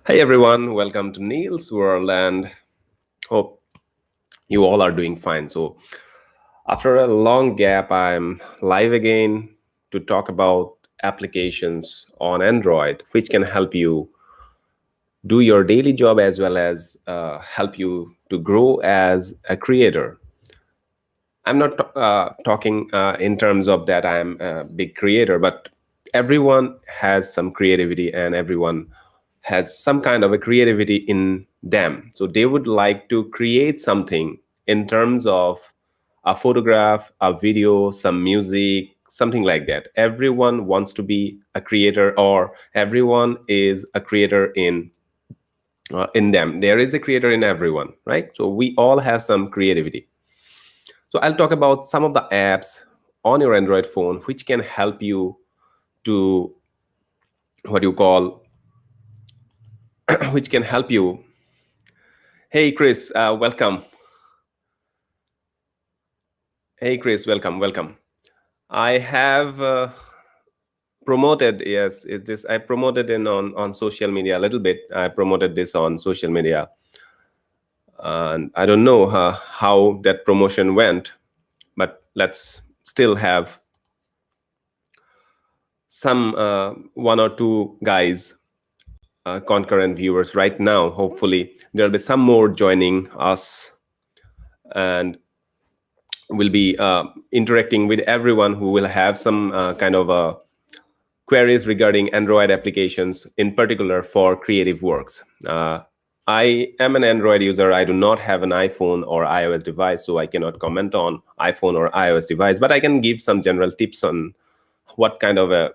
Hey everyone, welcome to Neil's World and hope you all are doing fine. So, after a long gap, I'm live again to talk about applications on Android which can help you do your daily job as well as help you to grow as a creator. I'm not talking in terms of that I'm a big creator, but everyone has some creativity and everyone has some kind of a creativity in them. So they would like to create something in terms of a photograph, a video, some music, something like that. Everyone wants to be a creator, or everyone is a creator in them. There is a creator in everyone, right? So we all have some creativity. So I'll talk about some of the apps on your Android phone which can help you to what you call which can help you. Hey Chris, welcome. Hey Chris, welcome. I have promoted, yes, it's this. I promoted in on social media a little bit. I promoted this on social media, and I don't know how that promotion went, but let's still have some one or two guys concurrent viewers right now. Hopefully, there'll be some more joining us, and we'll be interacting with everyone who will have some kind of queries regarding Android applications, in particular for creative works. I am an Android user. I do not have an iPhone or iOS device, so I cannot comment on iPhone or iOS device, but I can give some general tips on what kind of a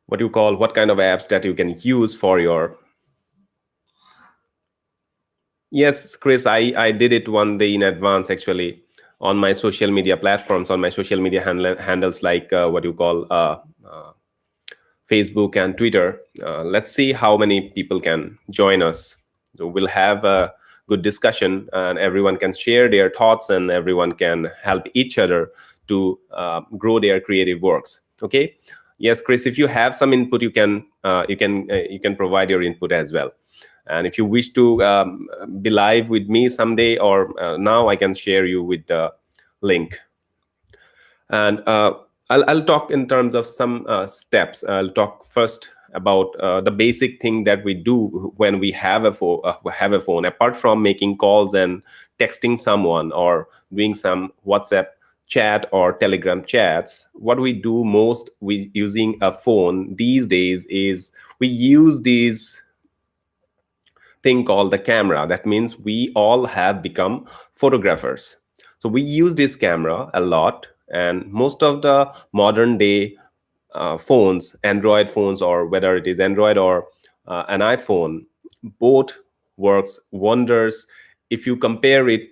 what kind of apps that you can use for your. Yes, Chris, I did it one day in advance actually on my social media platforms, on my social media handles like Facebook and Twitter. Let's see how many people can join us. So we'll have a good discussion and everyone can share their thoughts and everyone can help each other to grow their creative works. Okay. Yes, Chris, if you have some input, you can provide your input as well. And if you wish to be live with me someday or now, I can share you with the link. And I'll talk in terms of some steps. I'll talk first about the basic thing that we do when we have have a phone. Apart from making calls and texting someone or doing some WhatsApp chat or Telegram chats, what we do most with using a phone these days is we use these thing called the camera. That means we all have become photographers. So we use this camera a lot, and most of the modern day phones, Android phones, or whether it is Android or an iPhone, both works wonders if you compare it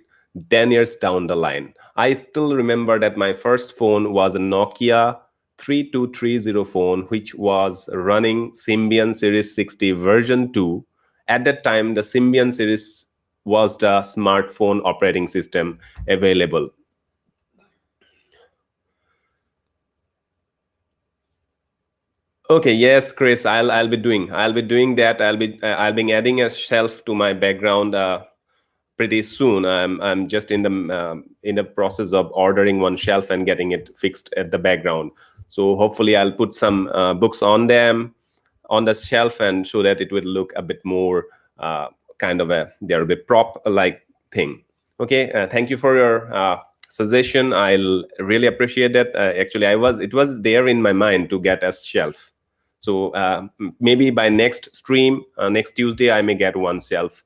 10 years down the line. I still remember that my first phone was a Nokia 3230 phone, which was running Symbian Series 60 version 2. At that time, the Symbian series was the smartphone operating system available. Okay, yes, Chris, I'll be doing that. I'll be adding a shelf to my background pretty soon. I'm just in the process of ordering one shelf and getting it fixed at the background. So hopefully I'll put some books on them on the shelf, and so that it will look a bit more kind of a there'll be prop like thing. Okay, thank you for your suggestion. I'll really appreciate that. Actually, it was there in my mind to get a shelf. So maybe by next stream, next Tuesday, I may get one shelf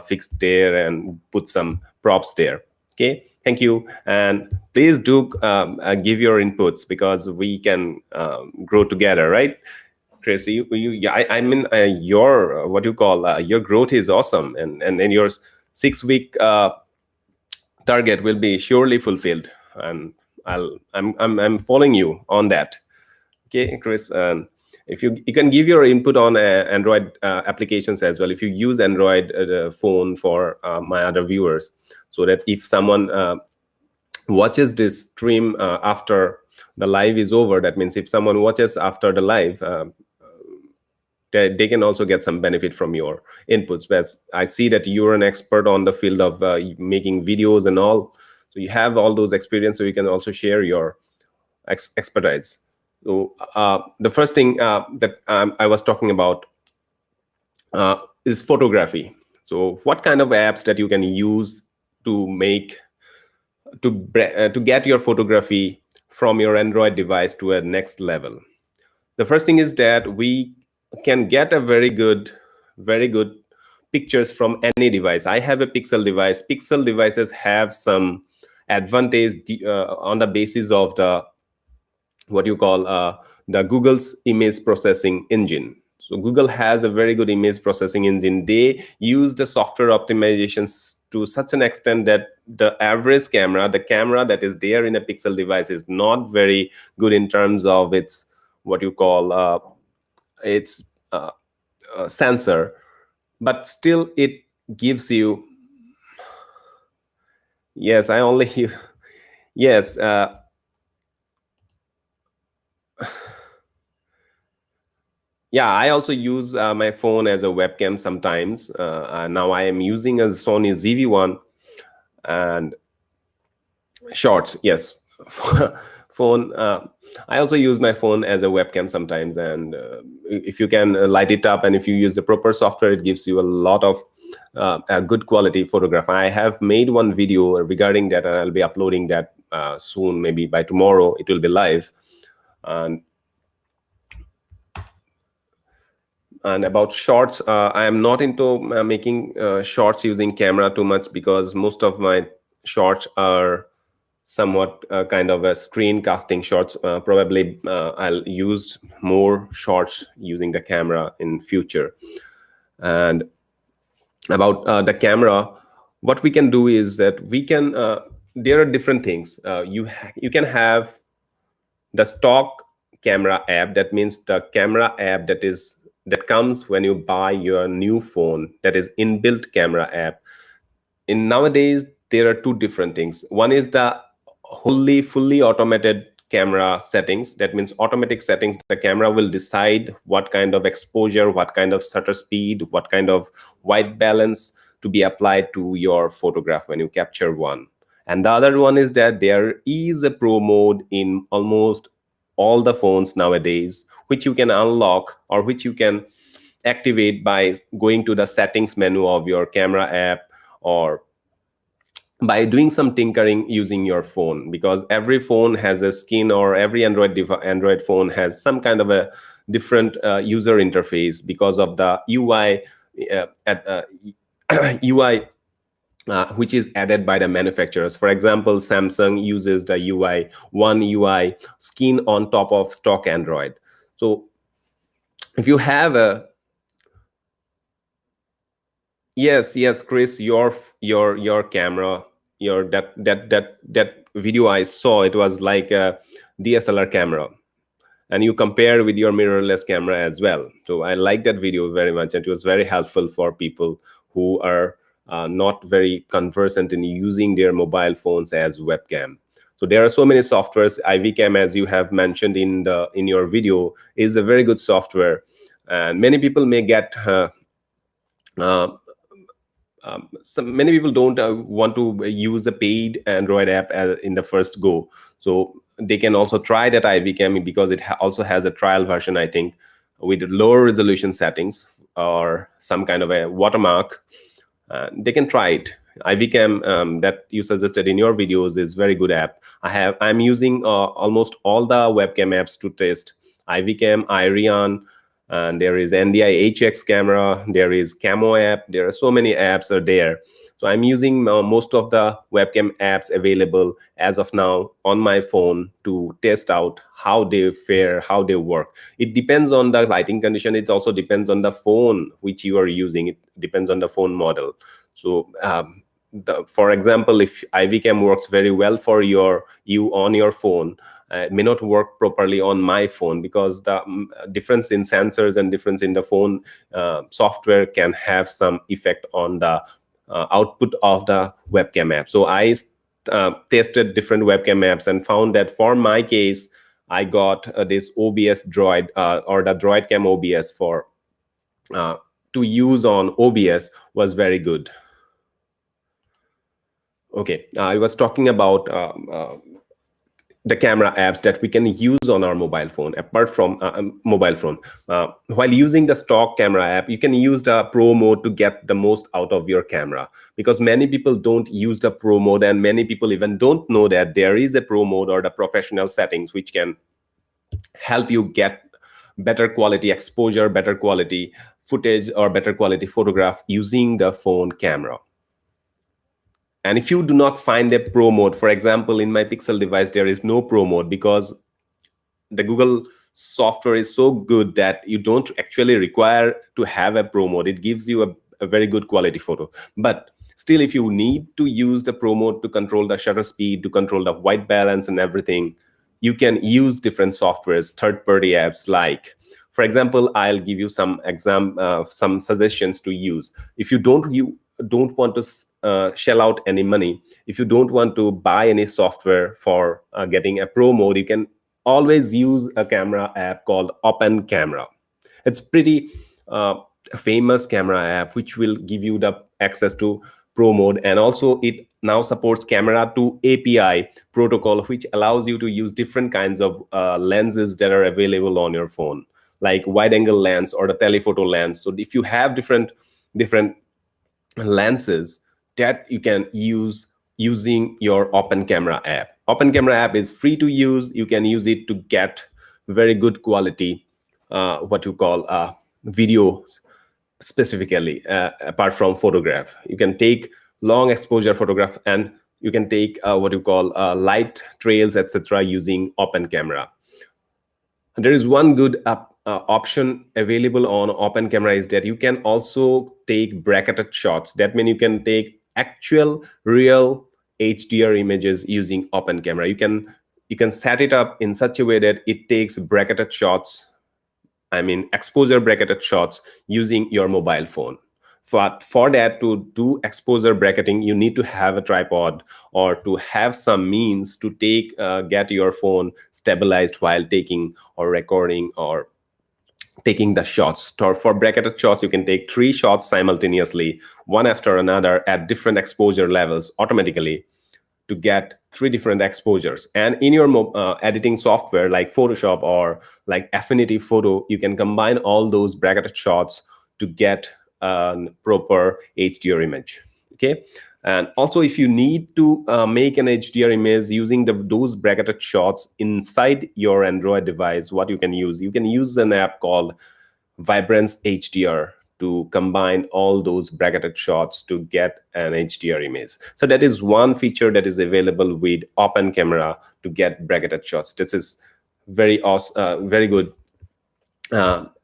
fixed there and put some props there. Okay, thank you, and please do give your inputs because we can grow together, right? Chris, yeah, I mean, your what you call your growth is awesome, and your 6 week target will be surely fulfilled, and I'm following you on that. Okay, Chris. If you can give your input on Android applications as well. If you use Android phone for my other viewers, so that if someone watches this stream after the live is over, that means if someone watches after the live, they can also get some benefit from your inputs. But I see that you're an expert on the field of making videos and all, so you have all those experience, so you can also share your expertise. So the first thing that I was talking about is photography. So what kind of apps that you can use to make to get your photography from your Android device to a next level? The first thing is that we can get a very good pictures from any device. I have a Pixel device. Pixel devices have some advantage on the basis of the what you call the Google's image processing engine. So Google has a very good image processing engine. They use the software optimizations to such an extent that the average camera, the camera that is there in a Pixel device, is not very good in terms of its what you call its sensor, but still it gives you. Yes, I only yes. Yeah, I also use my phone as a webcam sometimes. Now I am using a Sony ZV-1 and shorts. Yes, phone. I also use my phone as a webcam sometimes, and if you can light it up and if you use the proper software, it gives you a lot of a good quality photograph. I have made one video regarding that, and I'll be uploading that soon. Maybe by tomorrow it will be live. And about shorts, I am not into making shorts using camera too much, because most of my shorts are somewhat kind of a screen casting shorts. Probably I'll use more shorts using the camera in future. And about the camera, what we can do is that we can there are different things. You can have the stock camera app. That means the camera app that comes when you buy your new phone, that is inbuilt camera app. In nowadays there are two different things. One is the wholly fully automated camera settings. That means automatic settings. The camera will decide what kind of exposure, what kind of shutter speed, what kind of white balance to be applied to your photograph when you capture one. And the other one is that there is a pro mode in almost all the phones nowadays, which you can unlock or which you can activate by going to the settings menu of your camera app, or by doing some tinkering using your phone, because every phone has a skin, or every Android phone has some kind of a different user interface because of the UI UI which is added by the manufacturers. For example, Samsung uses the one UI skin on top of stock Android. So if you have a yes, Chris, your camera, that video I saw, it was like a DSLR camera, and you compare with your mirrorless camera as well. So I like that video very much, and it was very helpful for people who are not very conversant in using their mobile phones as webcam. So there are so many softwares. IVCam, as you have mentioned in your video, is a very good software, and many people may get many people don't want to use a paid Android app in the first go. So they can also try that IVCam, because it also has a trial version, I think, with lower resolution settings or some kind of a watermark. They can try it. IVCam that you suggested in your videos is very good app. I'm using almost all the webcam apps to test IVCam, Irion, and there is NDI HX camera, there is Camo app. There are so many apps are there. So I'm using most of the webcam apps available as of now on my phone to test out how they fare, how they work. It depends on the lighting condition. It also depends on the phone which you are using. It depends on the phone model. So for example, if IVCam works very well for you on your phone, it may not work properly on my phone, because the difference in sensors and difference in the phone software can have some effect on the output of the webcam app. So I tested different webcam apps and found that for my case, I got this OBS Droid or the Droid Cam OBS for to use on OBS was very good. Okay, I was talking about the camera apps that we can use on our mobile phone. Apart from mobile phone, while using the stock camera app, you can use the pro mode to get the most out of your camera, because many people don't use the pro mode, and many people even don't know that there is a pro mode or the professional settings which can help you get better quality exposure, better quality footage, or better quality photograph using the phone camera. And if you do not find a pro mode, for example, in my Pixel device, there is no pro mode because the Google software is so good that you don't actually require to have a pro mode. It gives you a very good quality photo. But still, if you need to use the pro mode to control the shutter speed, to control the white balance and everything, you can use different softwares, third-party apps. Like, for example, I'll give you some suggestions to use. If you don't want to shell out any money, if you don't want to buy any software for getting a pro mode, you can always use a camera app called Open Camera. It's pretty famous camera app which will give you the access to pro mode, and also it now supports camera to API protocol, which allows you to use different kinds of lenses that are available on your phone, like wide angle lens or the telephoto lens. So if you have different lenses that you can use using your Open Camera app. Open Camera app is free to use. You can use it to get very good quality what you call video, specifically apart from photograph. You can take long exposure photograph, and you can take what you call light trails, etc., using Open Camera. There is one good option available on Open Camera, is that you can also take bracketed shots. That means you can take actual real HDR images using Open Camera. You can set it up in such a way that it takes bracketed shots, I mean exposure bracketed shots, using your mobile phone. For that, to do exposure bracketing, you need to have a tripod or to have some means to get your phone stabilized while taking or recording or taking the shots. For bracketed shots, you can take 3 shots simultaneously, one after another, at different exposure levels automatically, to get 3 different exposures. And in your editing software like Photoshop or like Affinity Photo, you can combine all those bracketed shots to get a proper HDR image. Okay. And also, if you need to make an HDR image using those bracketed shots inside your Android device, what you can use an app called Vibrance HDR to combine all those bracketed shots to get an HDR image. So that is one feature that is available with Open Camera to get bracketed shots. This is very awesome, very good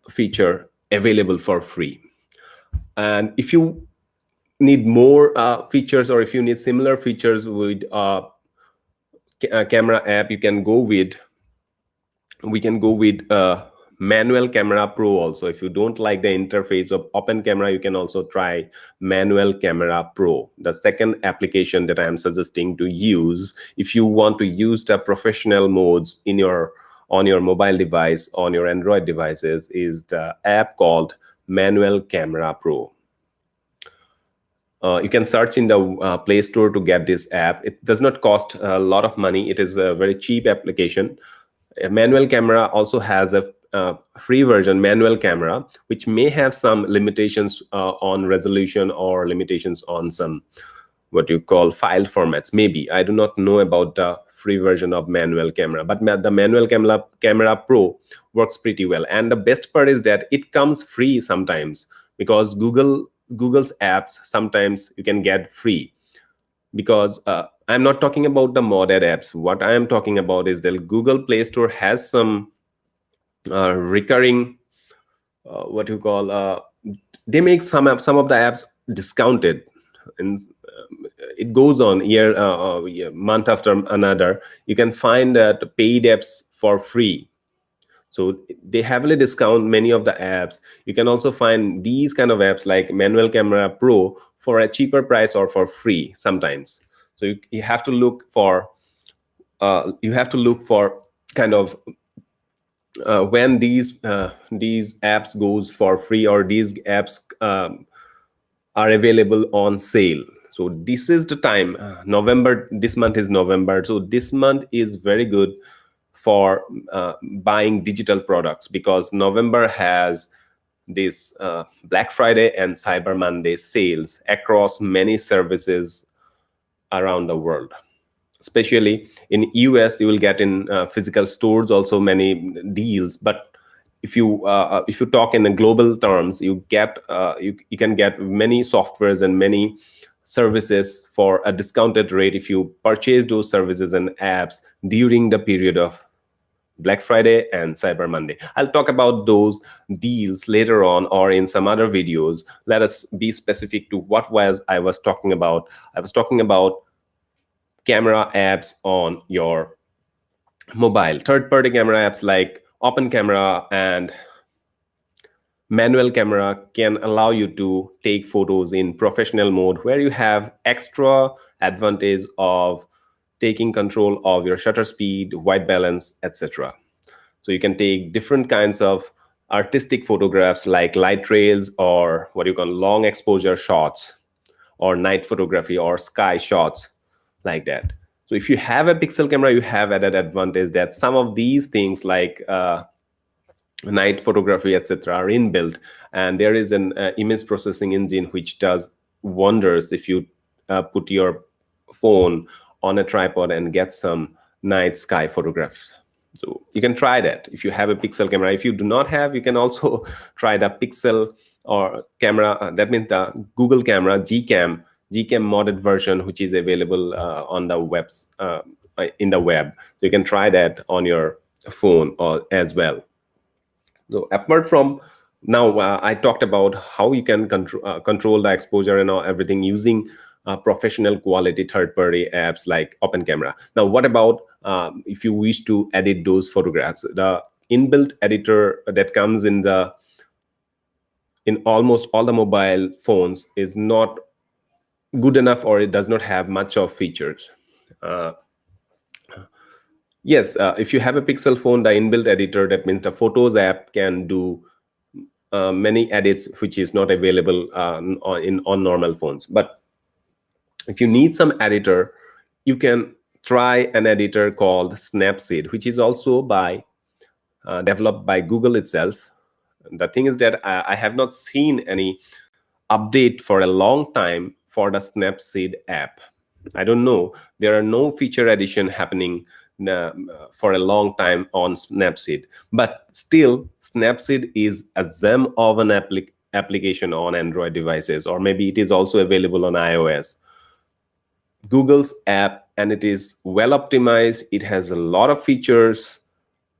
feature available for free. And if you need more features, or if you need similar features with camera app, we can go with Manual Camera Pro also. If you don't like the interface of Open Camera, you can also try Manual Camera Pro, the second application that I am suggesting to use if you want to use the professional modes on your mobile device, on your Android devices, is the app called Manual Camera Pro. You can search in the Play Store to get this app. It does not cost a lot of money. It is a very cheap application. Manual Camera also has a free version, Manual Camera, which may have some limitations on resolution or limitations on some what you call file formats. Maybe, I do not know about the free version of Manual Camera, but the Manual Camera Pro works pretty well. And the best part is that it comes free sometimes, because Google's apps sometimes you can get free. Because I'm not talking about the modded apps. What I am talking about is that Google Play Store has some recurring what you call they make some of the apps discounted, and it goes on month after another. You can find that paid apps for free. So they heavily discount many of the apps. You can also find these kind of apps like Manual Camera Pro for a cheaper price or for free sometimes. So you have to look for kind of when these apps goes for free, or these apps are available on sale. So this is the time, November, this month is November, so this month is very good for buying digital products, because November has this Black Friday and Cyber Monday sales across many services around the world. Especially in US, you will get in physical stores also many deals. But if you talk in the global terms, you get you can get many softwares and many services for a discounted rate if you purchase those services and apps during the period of Black Friday and Cyber Monday. I'll talk about those deals later on or in some other videos. Let us be specific to what was I was talking about. I was talking about camera apps on your mobile. Third-party camera apps like Open Camera and Manual Camera can allow you to take photos in professional mode, where you have extra advantage of taking control of your shutter speed, white balance, etc. So you can take different kinds of artistic photographs like light trails, or what you call long exposure shots, or night photography, or sky shots, like that. So if you have a pixel camera, you have added advantage that some of these things like night photography, etc., are inbuilt, and there is an image processing engine which does wonders if you put your phone on a tripod and get some night sky photographs. So you can try that if you have a pixel camera. If you do not have, you can also try the pixel or camera. That means the Google camera, Gcam modded version, which is available on the webs in the web. So you can try that on your phone or as well. So apart from now, I talked about how you can control the exposure and everything using professional quality third-party apps like Open Camera. Now, what about if you wish to edit those photographs? The inbuilt editor that comes in almost all the mobile phones is not good enough, or it does not have much of features. Yes, if you have a Pixel phone, the inbuilt editor, that means the Photos app, can do many edits which is not available on normal phones. But if you need some editor, you can try an editor called Snapseed, which is also developed by Google itself. The thing is that I have not seen any update for a long time for the Snapseed app. I don't know. There are no feature addition happening for a long time on Snapseed. But still, Snapseed is a gem of an application on Android devices, or maybe it is also available on iOS. Google's app, and it is well optimized. It has a lot of features,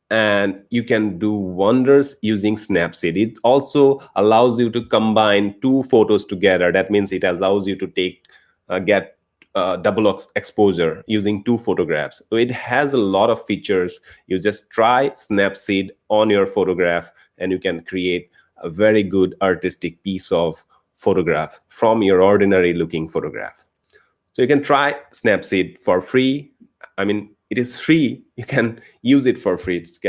and you can do wonders using Snapseed. It also allows you to combine two photos together. That means it allows you to get double exposure using two photographs. So it has a lot of features. You just try Snapseed on your photograph, and you can create a very good artistic piece of photograph from your ordinary looking photograph. So you can try Snapseed for free. I mean, it is free. You can use it for free. It's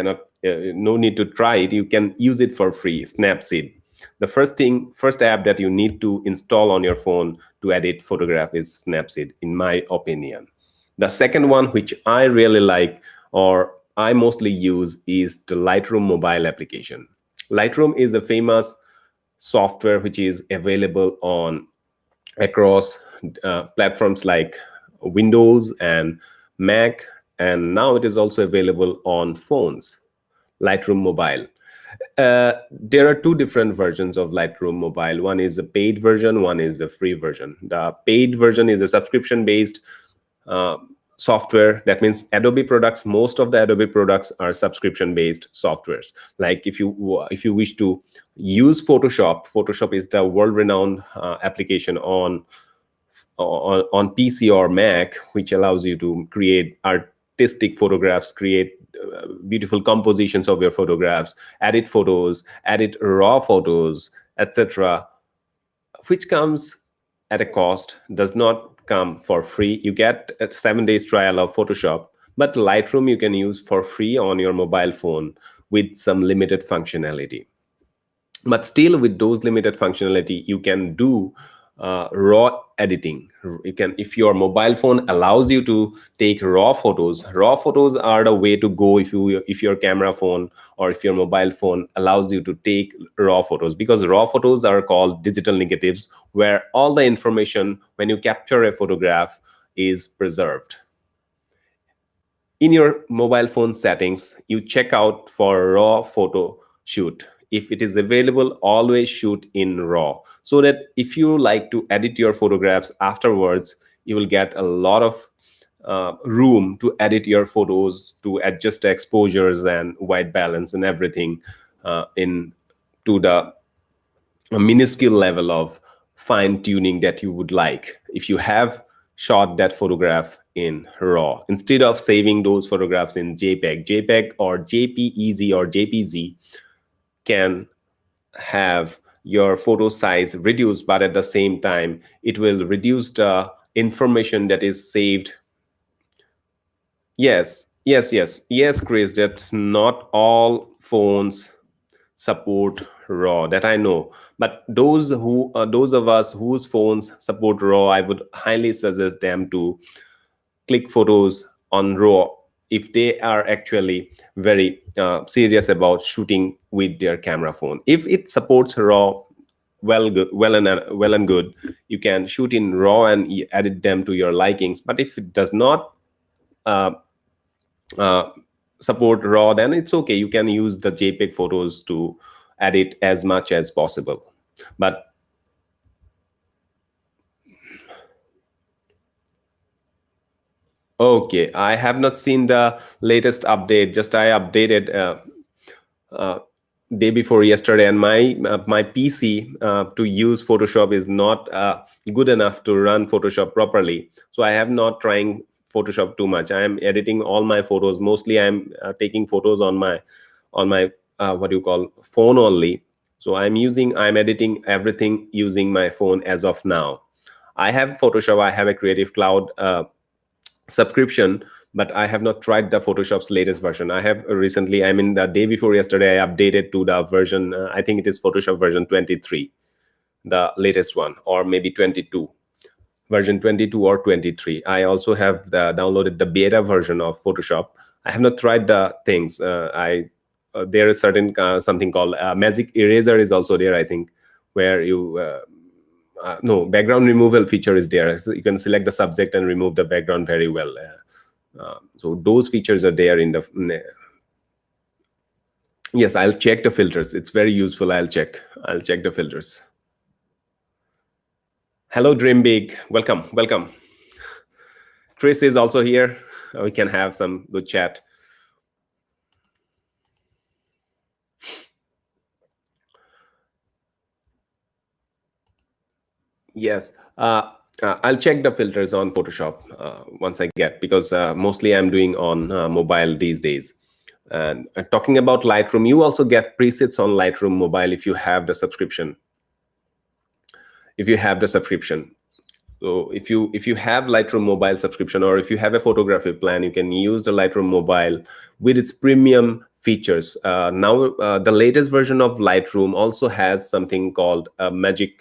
no need to try it. You can use it for free. Snapseed. The first app that you need to install on your phone to edit photograph is Snapseed, in my opinion. The second one, which I really like, or I mostly use, is the Lightroom mobile application. Lightroom is a famous software which is available across platforms like Windows and Mac, and now it is also available on phones, Lightroom Mobile. There are two different versions of Lightroom Mobile. One is a paid version, one is a free version. The paid version is a subscription-based software. That means Adobe products, most of the Adobe products are subscription-based softwares. Like if you wish to use Photoshop is the world-renowned application on PC or Mac, which allows you to create artistic photographs, create beautiful compositions of your photographs, edit photos, edit raw photos, etc., which comes at a cost, does not come for free. You get a 7 days trial of Photoshop, but Lightroom you can use for free on your mobile phone with some limited functionality. But still, with those limited functionality, you can do raw editing. You can, if your mobile phone allows you to take raw photos are the way to go. If your camera phone or if your mobile phone allows you to take raw photos, because raw photos are called digital negatives, where all the information when you capture a photograph is preserved. In your mobile phone settings, you check out for raw photo shoot. If it is available, always shoot in raw, so that if you like to edit your photographs afterwards, you will get a lot of room to edit your photos, to adjust the exposures and white balance and everything in to the minuscule level of fine tuning that you would like. If you have shot that photograph in raw, instead of saving those photographs in JPEG or JPEG or JPG can have your photo size reduced, but at the same time it will reduce the information that is saved. Yes, Chris, that's not all phones support raw, that I know, but those of us whose phones support raw, I would highly suggest them to click photos on raw if they are actually very serious about shooting with their camera phone. If it supports raw, well and good, you can shoot in raw and edit them to your likings. But if it does not support raw, then it's okay, you can use the JPEG photos to edit as much as possible. But okay, I have not seen the latest update. Just I updated day before yesterday, and my PC to use Photoshop is not good enough to run Photoshop properly. So I have not trying Photoshop too much. I am editing all my photos. Mostly I'm taking photos on my what do you call, phone only. So I'm editing everything using my phone as of now. I have Photoshop, I have a Creative Cloud subscription, but I have not tried the Photoshop's latest version. I have recently, I mean the day before yesterday, I updated to the version, I think it is Photoshop version 23, the latest one, or maybe 22, version 22 or 23. I also have downloaded the beta version of Photoshop. I have not tried the things. There is certain something called Magic Eraser is also there, I think, where you no, background removal feature is there. So you can select the subject and remove the background very well. So those features are there in the. Yes, I'll check the filters. It's very useful. I'll check the filters. Hello, Dream Big. Welcome. Chris is also here. We can have some good chat. Yes, I'll check the filters on Photoshop once I get, because mostly I'm doing on mobile these days. And talking about Lightroom, you also get presets on Lightroom Mobile if you have the subscription. So if you have Lightroom Mobile subscription, or if you have a photography plan, you can use the Lightroom Mobile with its premium features. Now the latest version of Lightroom also has something called Magic.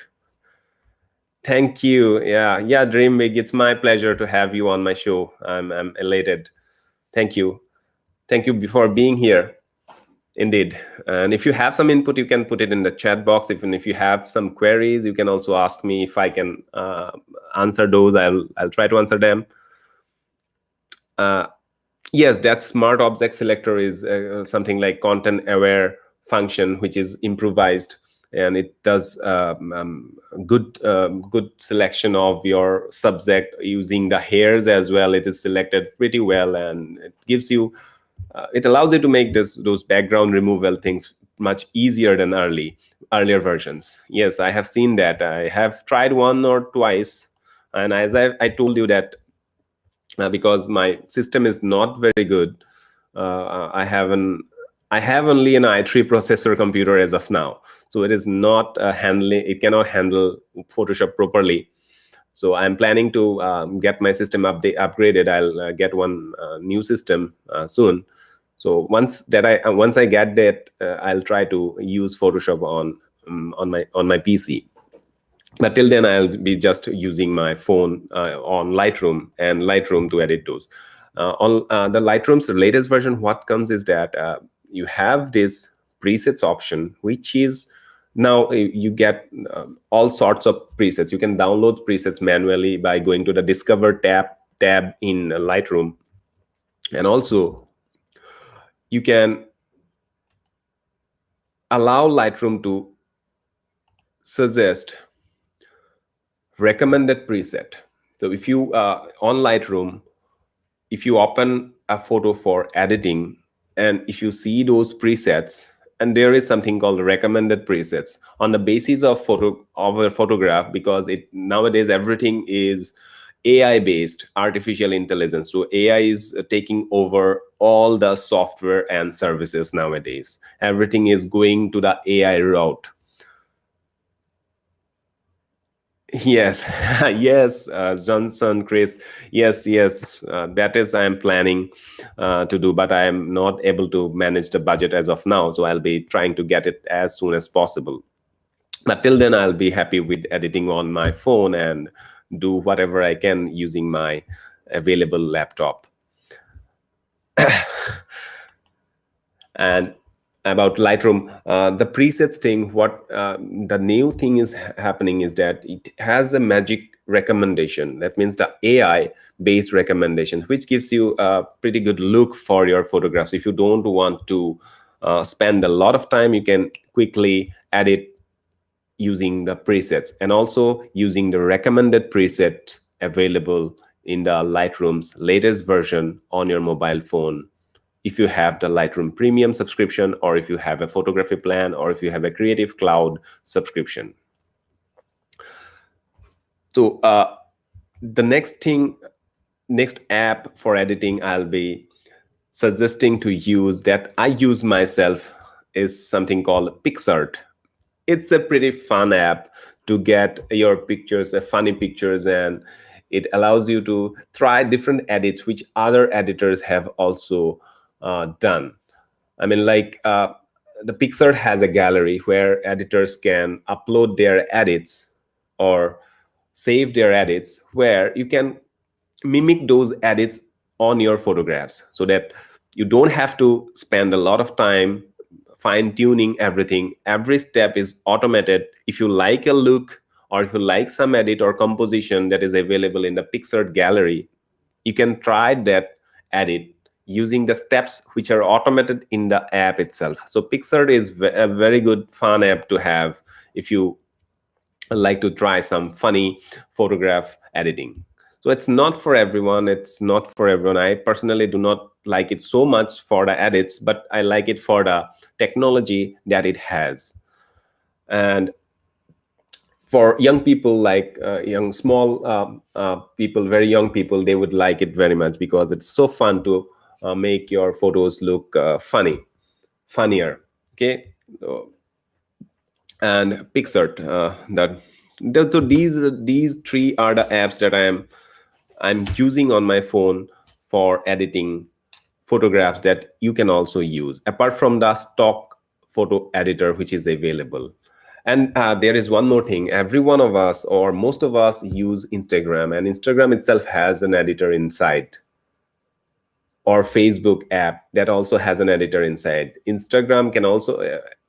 Thank you. Yeah, Dream Big. It's my pleasure to have you on my show. I'm elated. Thank you for being here. Indeed. And if you have some input, you can put it in the chat box. Even if you have some queries, you can also ask me. If I can answer those, I'll try to answer them. Yes, that smart object selector is something like content aware function, which is improvised, and it does good selection of your subject using the hairs as well. It is selected pretty well, and it gives you it allows you to make those background removal things much easier than earlier versions. Yes, I have seen that. I have tried one or twice, and as I told you that because my system is not very good, I have only an i3 processor computer as of now, so it is not it cannot handle Photoshop properly. So I'm planning to get my system upgraded. I'll get one new system soon, So once I get that, I'll try to use Photoshop on my PC. But till then, I'll be just using my phone on Lightroom to edit those. On the Lightroom's latest version, what comes is that you have this presets option, which is now you get all sorts of presets. You can download presets manually by going to the Discover tab in Lightroom, and also you can allow Lightroom to suggest recommended preset. So if you on Lightroom, if you open a photo for editing, and if you see those presets, and there is something called recommended presets on the basis of a photograph, because nowadays everything is AI based, artificial intelligence. So AI is taking over all the software and services nowadays. Everything is going to the AI route. Yes, yes, Johnson, Chris. Yes, that is I am planning to do, but I am not able to manage the budget as of now. So I'll be trying to get it as soon as possible. But till then, I'll be happy with editing on my phone and do whatever I can using my available laptop. And about Lightroom, the presets thing, what the new thing is happening is that it has a magic recommendation. That means the AI based recommendation, which gives you a pretty good look for your photographs. If you don't want to spend a lot of time, you can quickly edit using the presets, and also using the recommended preset available in the Lightroom's latest version on your mobile phone. If you have the Lightroom Premium subscription, or if you have a photography plan, or if you have a Creative Cloud subscription. So the next app for editing I'll be suggesting to use, that I use myself, is something called Pixart. It's a pretty fun app to get your pictures, funny pictures, and it allows you to try different edits which other editors have also done. I mean, like the Pixart has a gallery where editors can upload their edits or save their edits, where you can mimic those edits on your photographs, so that you don't have to spend a lot of time fine tuning everything. Every step is automated. If you like a look, or if you like some edit or composition that is available in the Pixart gallery, you can try that edit using the steps which are automated in the app itself. So Pixart is a very good fun app to have if you like to try some funny photograph editing. So it's not for everyone. I personally do not like it so much for the edits, but I like it for the technology that it has. And for young people, like very young people, they would like it very much, because it's so fun to make your photos look funnier. Okay. And Pixart, so these three are the apps that I'm using on my phone for editing photographs, that you can also use apart from the stock photo editor which is available. And there is one more thing. Every one of us, or most of us, use Instagram, and Instagram itself has an editor inside, or Facebook app that also has an editor inside. Instagram can also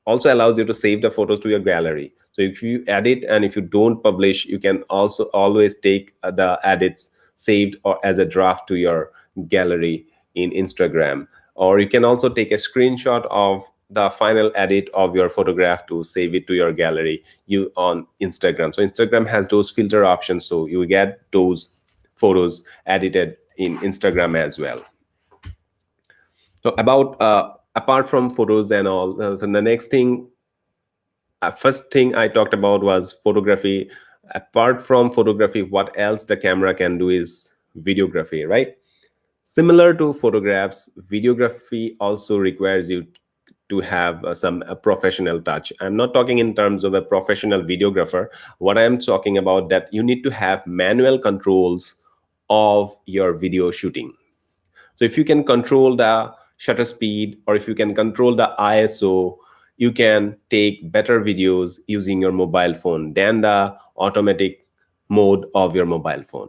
allows you to save the photos to your gallery. So if you edit and if you don't publish, you can also always take the edits saved or as a draft to your gallery in Instagram. Or you can also take a screenshot of the final edit of your photograph to save it to your gallery on Instagram. So Instagram has those filter options, so you get those photos edited in Instagram as well. So about apart from photos and all, so the next thing, first thing I talked about was photography. Apart from photography, what else the camera can do is videography, right? Similar to photographs, videography also requires you to have a professional touch. I'm not talking in terms of a professional videographer. What I'm talking about, that you need to have manual controls of your video shooting. So if you can control the shutter speed, or if you can control the ISO, you can take better videos using your mobile phone than the automatic mode of your mobile phone.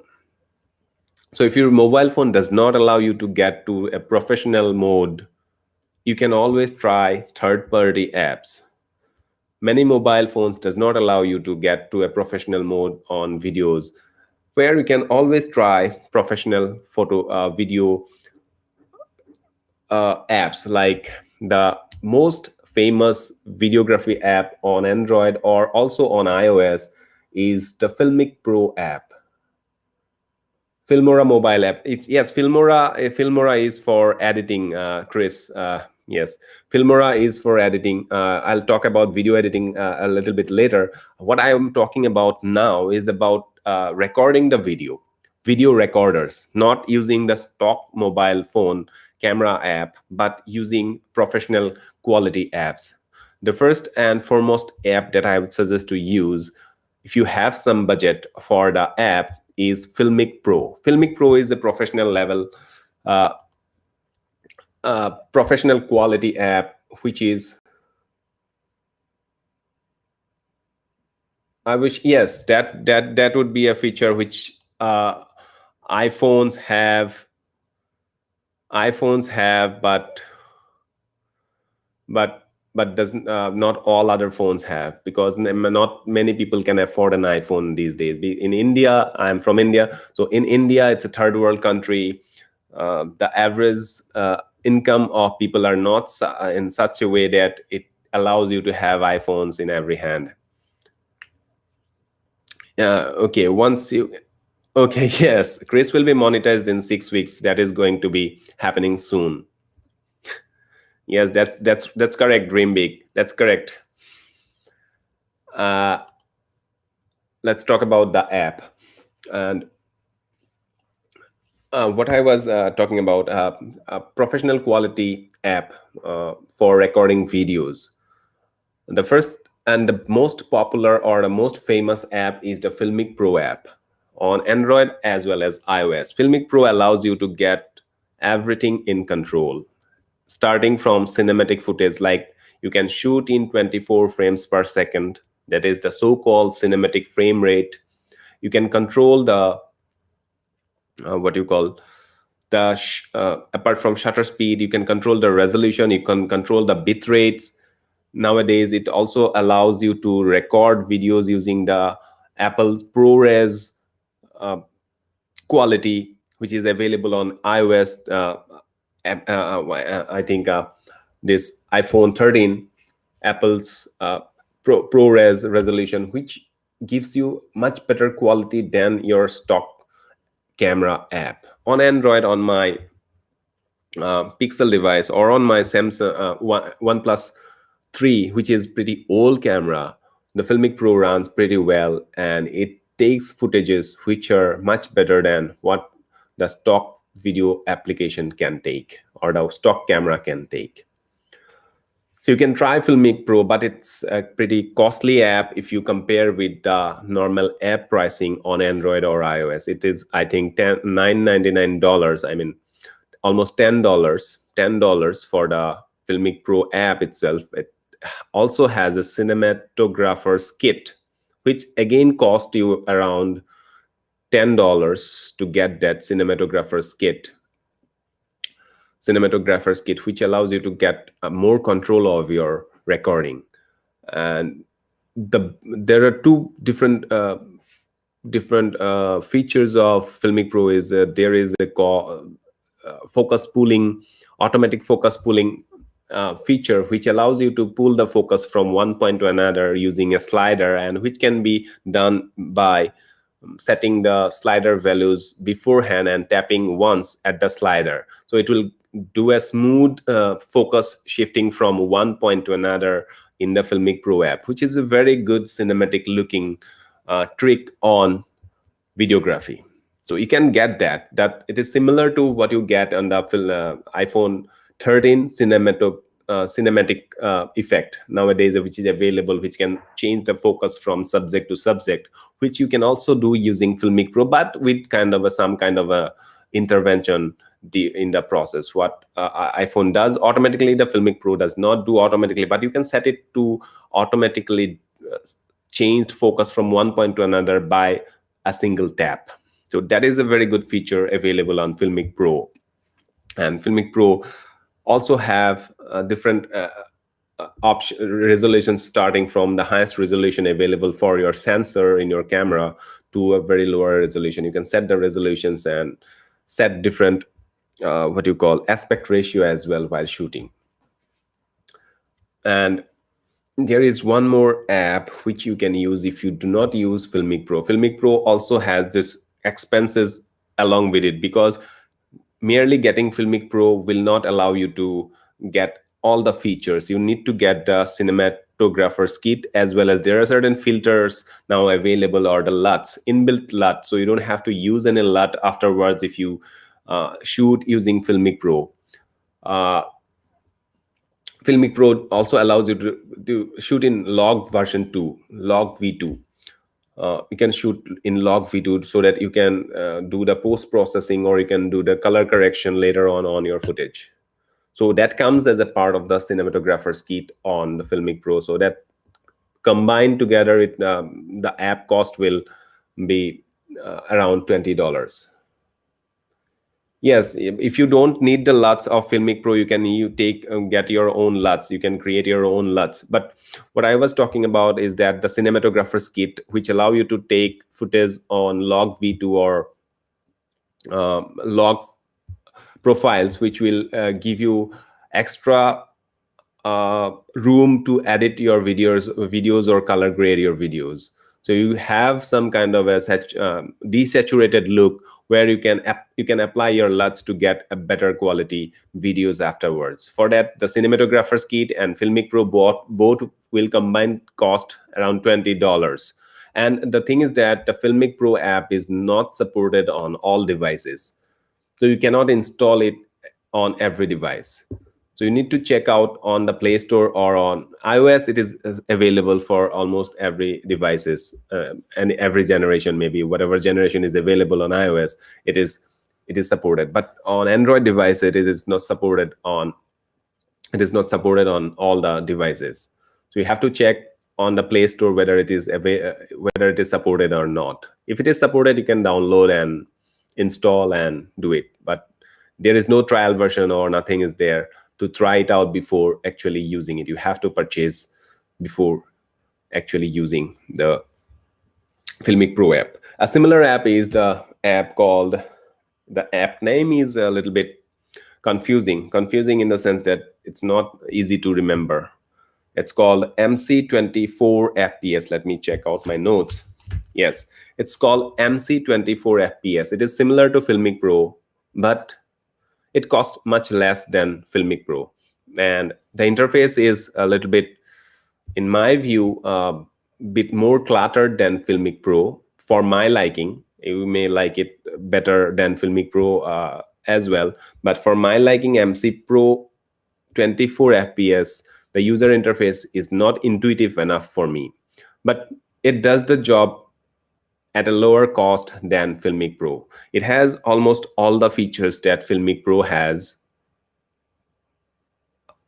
So if your mobile phone does not allow you to get to a professional mode, you can always try third-party apps. Many mobile phones does not allow you to get to a professional mode on videos, where you can always try professional photo video apps. Like the most famous videography app on Android or also on iOS is the Filmic Pro app. Filmora mobile app. It's yes, Filmora. Filmora is for editing, Chris. Yes, Filmora is for editing. I'll talk about video editing a little bit later. What I am talking about now is about recording the video recorders, not using the stock mobile phone camera app, but using professional quality apps. The first and foremost app that I would suggest to use, if you have some budget for the app, is Filmic Pro. Filmic Pro is a professional level, professional quality app, which is, I wish, yes, that would be a feature which iPhones have, but does not all other phones have, because not many people can afford an iPhone these days. In India, I'm from India, so in India, it's a third world country. The average income of people are not in such a way that it allows you to have iPhones in every hand. Okay, once you, okay, yes, Chris will be monetized in 6 weeks. That is going to be happening soon. Yes, that's correct, Dream Big. That's correct. Let's talk about the app. And what I was talking about, a professional quality app for recording videos. The first and the most popular or the most famous app is the Filmic Pro app on Android as well as iOS. Filmic Pro allows you to get everything in control, starting from cinematic footage, like you can shoot in 24 frames per second. That is the so-called cinematic frame rate. You can control the what you call the apart from shutter speed, you can control the resolution, you can control the bit rates. Nowadays, it also allows you to record videos using the Apple ProRes quality, which is available on iOS. I think this iPhone 13, Apple's ProRes resolution, which gives you much better quality than your stock camera app. On Android, on my Pixel device, or on my Samsung OnePlus 3, which is pretty old camera, the Filmic Pro runs pretty well, and it takes footages which are much better than what the stock video application can take or the stock camera can take. So you can try Filmic Pro, but it's a pretty costly app if you compare with the normal app pricing on Android or iOS. It is, I think, $9.99. I mean, almost $10 for the Filmic Pro app itself. It also has a Cinematographers Kit, which again cost you around $10 to get that Cinematographers Kit, which allows you to get more control of your recording. And there are two different features of Filmic Pro. Is there is a focus pulling, automatic focus pulling feature, which allows you to pull the focus from one point to another using a slider, and which can be done by setting the slider values beforehand and tapping once at the slider. So it will do a smooth focus shifting from one point to another in the Filmic Pro app, which is a very good cinematic looking trick on videography. So you can get that it is similar to what you get on the iPhone 13 cinematic effect nowadays, which is available, which can change the focus from subject to subject, which you can also do using Filmic Pro, but with some kind of a intervention in the process. What iPhone does automatically, the Filmic Pro does not do automatically, but you can set it to automatically change focus from one point to another by a single tap. So that is a very good feature available on Filmic Pro. And Filmic Pro also have different option resolutions, starting from the highest resolution available for your sensor in your camera to a very lower resolution. You can set the resolutions and set different what you call aspect ratio as well while shooting. And there is one more app which you can use if you do not use Filmic Pro. Filmic Pro also has this expenses along with it, because merely getting Filmic Pro will not allow you to get all the features. You need to get the Cinematographers Kit, as well as there are certain filters now available, or the LUTs, inbuilt LUT, so you don't have to use any LUT afterwards if you shoot using Filmic Pro. Filmic Pro also allows you to shoot in log version 2, log v2. You can shoot in log v2 so that you can do the post processing, or you can do the color correction later on your footage. So that comes as a part of the Cinematographers Kit on the Filmic Pro. So that combined together, the app cost will be around $20. Yes, if you don't need the LUTs of Filmic Pro, you can get your own LUTs. You can create your own LUTs. But what I was talking about is that the Cinematographers Kit, which allow you to take footage on log v2 or log profiles, which will give you extra room to edit your videos or color grade your videos. So you have some kind of a desaturated look where you can apply your LUTs to get a better quality videos afterwards. For that, the Cinematographers Kit and Filmic Pro both will combine cost around $20. And the thing is that the Filmic Pro app is not supported on all devices. So you cannot install it on every device. So you need to check out on the Play Store, or on iOS. It is available for almost every devices and every generation, maybe whatever generation is available on iOS, it is supported. But on Android device, it is not supported on all the devices. So you have to check on the Play Store whether it is supported or not. If it is supported, you can download and install and do it. But there is no trial version or nothing is there to try it out before actually using it. You have to purchase before actually using the Filmic Pro app. A similar app is the app called, the app name is a little bit confusing in the sense that it's not easy to remember. It's called MC24 FPS. Let me check out my notes. Yes, it's called MC24 FPS. It is similar to Filmic Pro, but it costs much less than Filmic Pro. And the interface is a little bit, in my view, a bit more cluttered than Filmic Pro for my liking. You may like it better than Filmic Pro as well. But for my liking, MC Pro 24 FPS, the user interface is not intuitive enough for me. But it does the job at a lower cost than Filmic Pro. It has almost all the features that Filmic Pro has,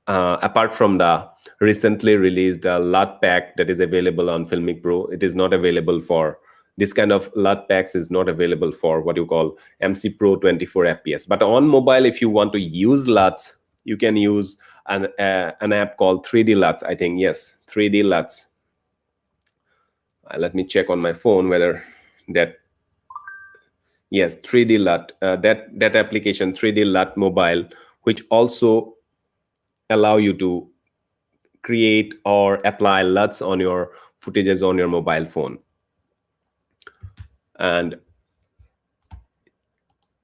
apart from the recently released LUT pack that is available on Filmic Pro. It is not available for this kind of LUT packs, is not available for what you call MC Pro 24 FPS. But on mobile, if you want to use LUTs, you can use an app called 3D LUTs. I think, yes, 3D LUTs. Let me check on my phone whether that, yes, 3D LUT, that application 3D LUT Mobile, which also allow you to create or apply LUTs on your footages on your mobile phone. And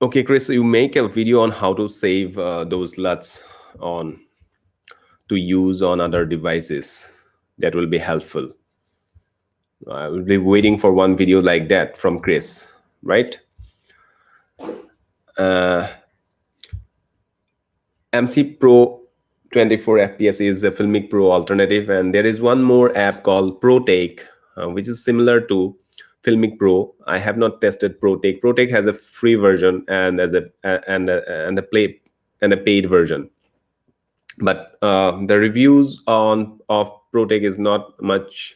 okay, Chris, you make a video on how to save those LUTs to use on other devices. That will be helpful. I will be waiting for one video like that from Chris, right? MC Pro 24 FPS is a Filmic Pro alternative, and there is one more app called ProTake, which is similar to Filmic Pro. I have not tested ProTake. ProTake has a free version and a paid version. But the reviews of ProTake is not much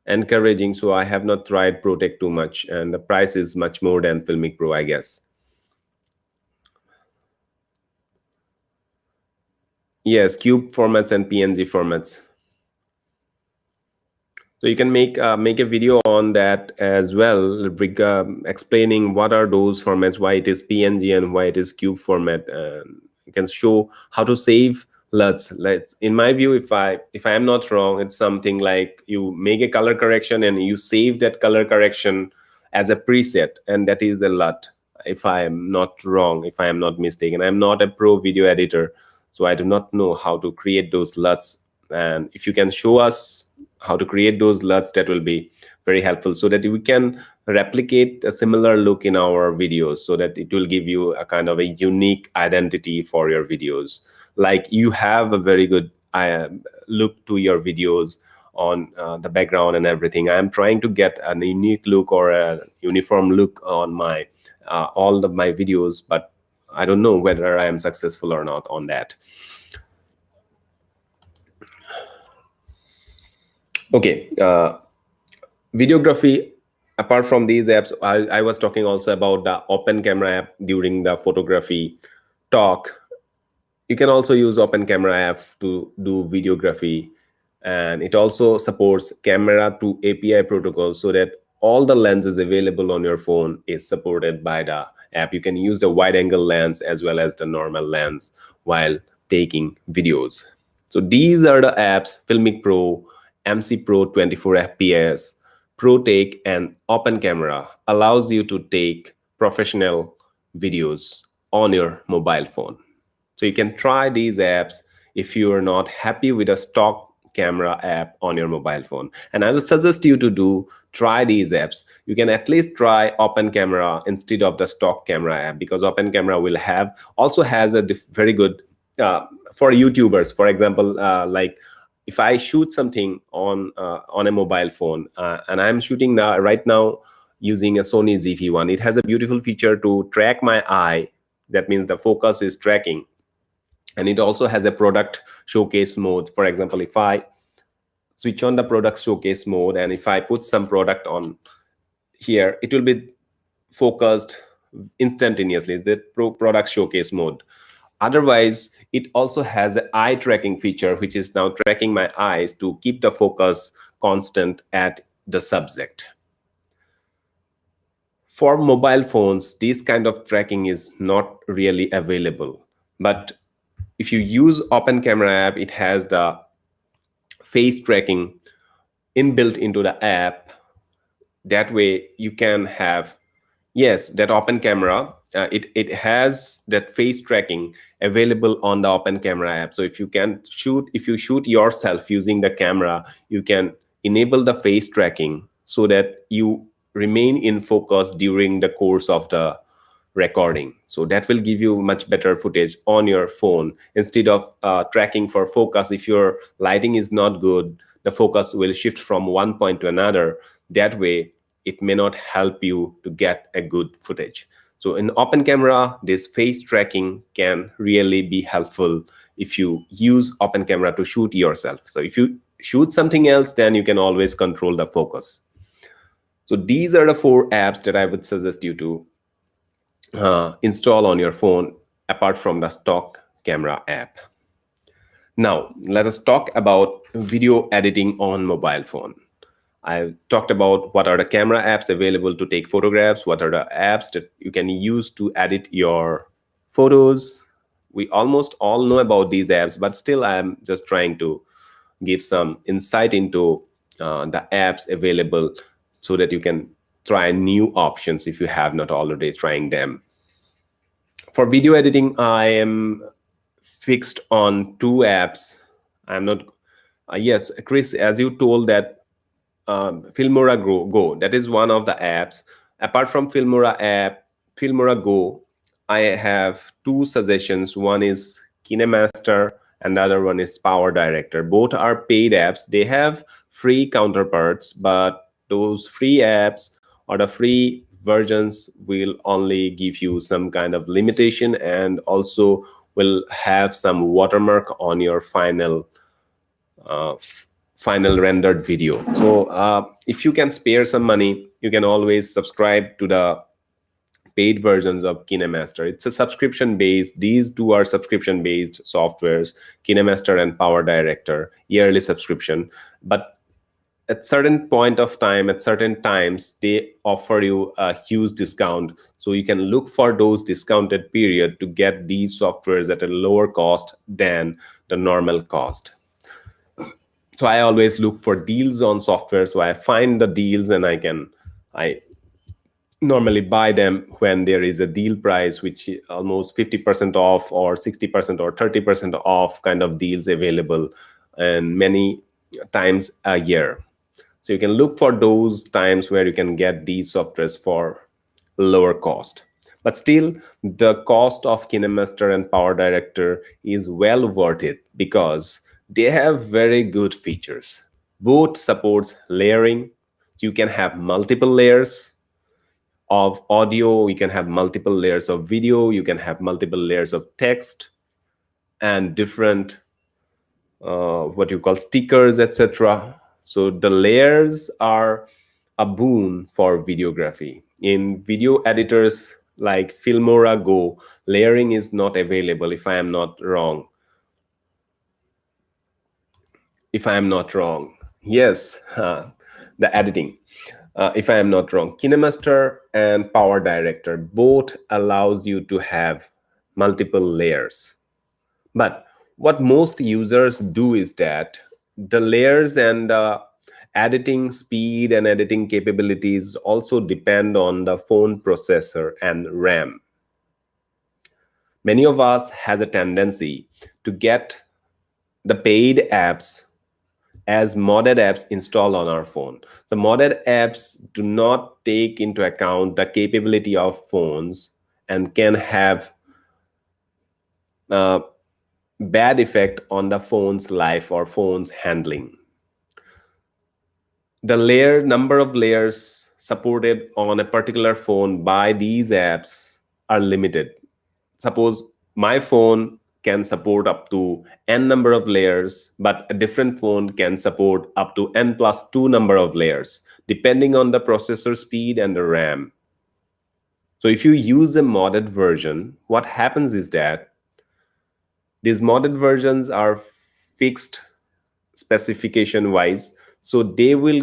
encouraging, so I have not tried ProTake too much, and the price is much more than Filmic Pro, I guess. Yes, cube formats and PNG formats. So you can make a video on that as well, explaining what are those formats, why it is PNG and why it is cube format. And you can show how to save LUTs. In my view, if I am not wrong, it's something like you make a color correction and you save that color correction as a preset, and that is the LUT. If I am not wrong, if I am not mistaken, I'm not a pro video editor, so I do not know how to create those LUTs. And if you can show us how to create those LUTs, that will be very helpful, so that we can replicate a similar look in our videos, so that it will give you a kind of a unique identity for your videos. Like you have a very good look to your videos on the background and everything. I'm trying to get a unique look or a uniform look on my all of my videos, but I don't know whether I am successful or not on that. Okay, videography. Apart from these apps, I was talking also about the open camera app during the photography talk. You can also use open camera app to do videography, and it also supports camera to API protocol, so that all the lenses available on your phone is supported by the app. You can use the wide angle lens as well as the normal lens while taking videos. So these are the apps: Filmic Pro, MC Pro 24 FPS, ProTake, and Open Camera allows you to take professional videos on your mobile phone. So you can try these apps if you are not happy with a stock camera app on your mobile phone. And I will suggest you to try these apps. You can at least try Open Camera instead of the stock camera app, because Open Camera also has a very good for YouTubers. For example, like if I shoot something on a mobile phone, and I'm shooting right now using a Sony ZV-1, it has a beautiful feature to track my eye. That means the focus is tracking. And it also has a product showcase mode. For example, if I switch on the product showcase mode and if I put some product on here, it will be focused instantaneously, the product showcase mode. Otherwise, it also has an eye tracking feature, which is now tracking my eyes to keep the focus constant at the subject. For mobile phones, this kind of tracking is not really available. But if you use Open Camera app, it has the face tracking inbuilt into the app. That way you can have, yes, that Open Camera, it has that face tracking available on the Open Camera app. So if you shoot yourself using the camera, you can enable the face tracking so that you remain in focus during the course of the recording. So that will give you much better footage on your phone instead of tracking for focus. If your lighting is not good, the focus will shift from one point to another. That way it may not help you to get a good footage. So in Open Camera, this face tracking can really be helpful if you use Open Camera to shoot yourself. So if you shoot something else, then you can always control the focus. So these are the 4 apps that I would suggest you to install on your phone apart from the stock camera app. Now, let us talk about video editing on mobile phone. I talked about what are the camera apps available to take photographs, what are the apps that you can use to edit your photos. We almost all know about these apps, but still I'm just trying to give some insight into the apps available so that you can try new options if you have not already trying them. For video editing, I am fixed on 2 apps. I'm not, yes, Chris, as you told that Filmora Go, that is one of the apps. Apart from Filmora Go, I have 2 suggestions. One is KineMaster and the other one is Power Director. Both are paid apps. They have free counterparts, but those free apps or the free versions will only give you some kind of limitation, and also will have some watermark on your final rendered video. So if you can spare some money, you can always subscribe to the paid versions of KineMaster. It's a subscription based. These two are subscription based softwares, KineMaster and Power Director, yearly subscription. But at certain point of time, at certain times, they offer you a huge discount. So you can look for those discounted period to get these softwares at a lower cost than the normal cost. So I always look for deals on software. So I find the deals and I normally buy them when there is a deal price, which almost 50% off or 60% or 30% off kind of deals available, and many times a year. So you can look for those times where you can get these softwares for lower cost. But still, the cost of KineMaster and Power Director is well worth it because they have very good features. Both supports layering. So you can have multiple layers of audio, you can have multiple layers of video, you can have multiple layers of text and different what you call stickers, etc. So the layers are a boon for videography. In video editors like Filmora Go, layering is not available, if I am not wrong. Yes, the editing. If I am not wrong, KineMaster and Power Director both allows you to have multiple layers. But what most users do is that the layers and editing speed and editing capabilities also depend on the phone processor and RAM. Many of us has a tendency to get the paid apps as modded apps installed on our phone. So modded apps do not take into account the capability of phones and can have bad effect on the phone's life or phone's handling. The number of layers supported on a particular phone by these apps are limited. Suppose my phone can support up to n number of layers, but a different phone can support up to n+2 number of layers, depending on the processor speed and the RAM. So if you use a modded version, what happens is that these modded versions are fixed specification wise, so they will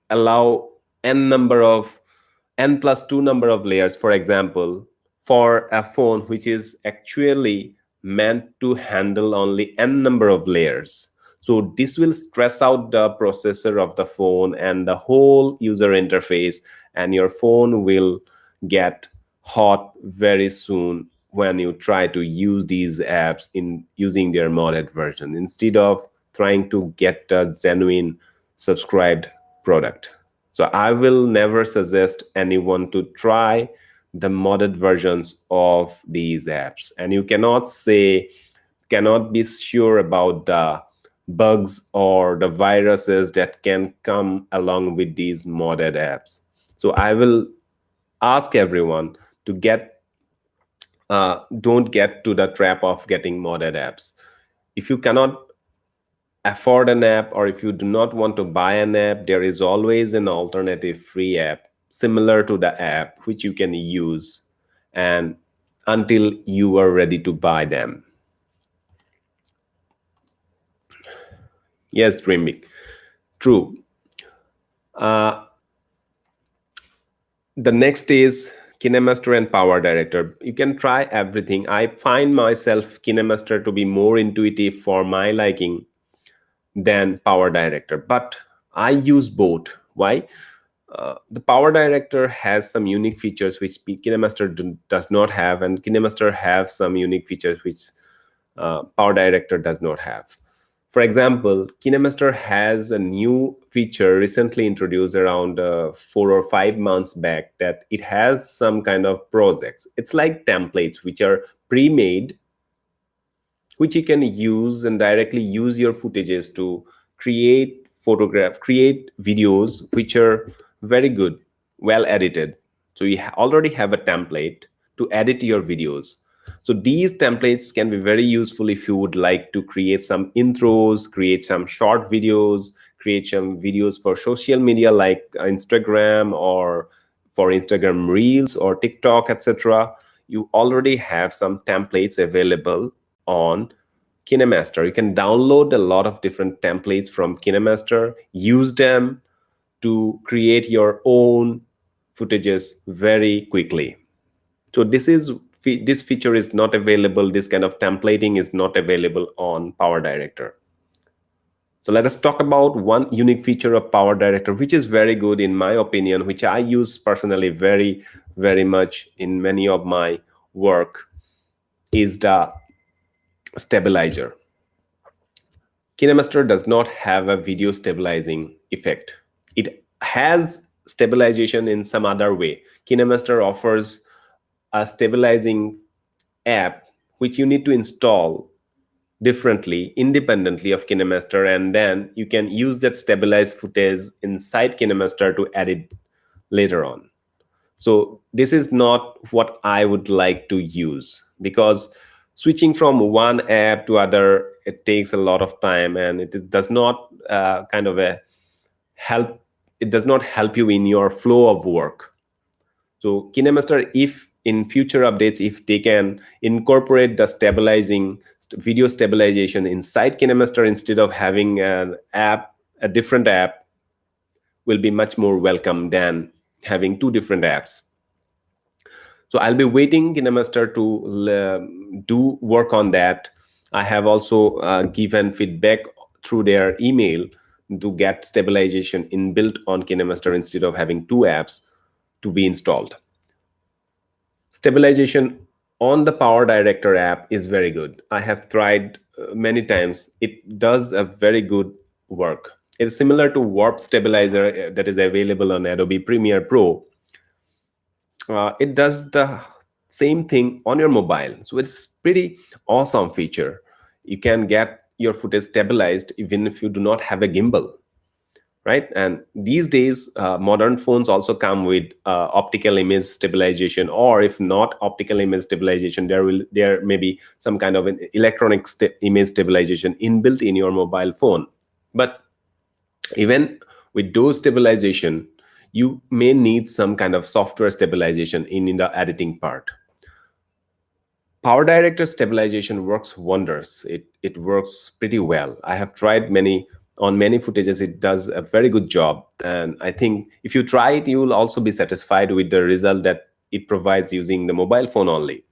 allow n+2 number of layers, for example, for a phone which is actually meant to handle only n number of layers. So this will stress out the processor of the phone and the whole user interface, and your phone will get hot very soon when you try to use these apps in using their modded version instead of trying to get a genuine subscribed product. So I will never suggest anyone to try the modded versions of these apps. And you cannot be sure about the bugs or the viruses that can come along with these modded apps. So I will ask everyone to don't get to the trap of getting modded apps. If you cannot afford an app, or if you do not want to buy an app, there is always an alternative free app similar to the app which you can use and until you are ready to buy them. Yes, Dreambig. True. The next is KineMaster and Power Director. You can try everything. I find myself KineMaster to be more intuitive for my liking than Power Director, but I use both. Why? The Power Director has some unique features which KineMaster does not have, and KineMaster have some unique features which Power Director does not have. For example, KineMaster has a new feature recently introduced around 4 or 5 months back, that it has some kind of projects. It's like templates which are pre-made, which you can use and directly use your footages to create create videos which are very good, well edited. So you already have a template to edit your videos. So these templates can be very useful if you would like to create some intros, create some short videos, create some videos for social media like Instagram, or for Instagram Reels or TikTok, etc. You already have some templates available on KineMaster. You can download a lot of different templates from KineMaster, use them to create your own footages very quickly. So this feature is not available. This kind of templating is not available on Power Director. So let us talk about one unique feature of Power Director, which is very good in my opinion, which I use personally very, very much in many of my work, is the stabilizer. KineMaster does not have a video stabilizing effect. It has stabilization in some other way. KineMaster offers a stabilizing app which you need to install differently, independently of KineMaster, and then you can use that stabilized footage inside KineMaster to edit later on. So this is not what I would like to use, because switching from one app to other, it takes a lot of time, and does not kind of a help. It does not help you in your flow of work. So KineMaster, if in future updates, if they can incorporate the video stabilization inside KineMaster instead of having a different app, will be much more welcome than having two different apps. So I'll be waiting KineMaster to do work on that. I have also given feedback through their email to get stabilization inbuilt on KineMaster instead of having two apps to be installed. Stabilization on the Power Director app is very good. I have tried many times. It does a very good work. It's similar to Warp Stabilizer that is available on Adobe Premiere Pro. It does the same thing on your mobile. So it's pretty awesome feature. You can get your footage stabilized even if you do not have a gimbal, right? And these days, modern phones also come with optical image stabilization, or if not optical image stabilization, there may be some kind of an electronic image stabilization inbuilt in your mobile phone. But even with those stabilization, you may need some kind of software stabilization in the editing part. Power Director stabilization works wonders. It works pretty well. I have tried many footages. It does a very good job, and I think if you try it, you will also be satisfied with the result that it provides using the mobile phone only.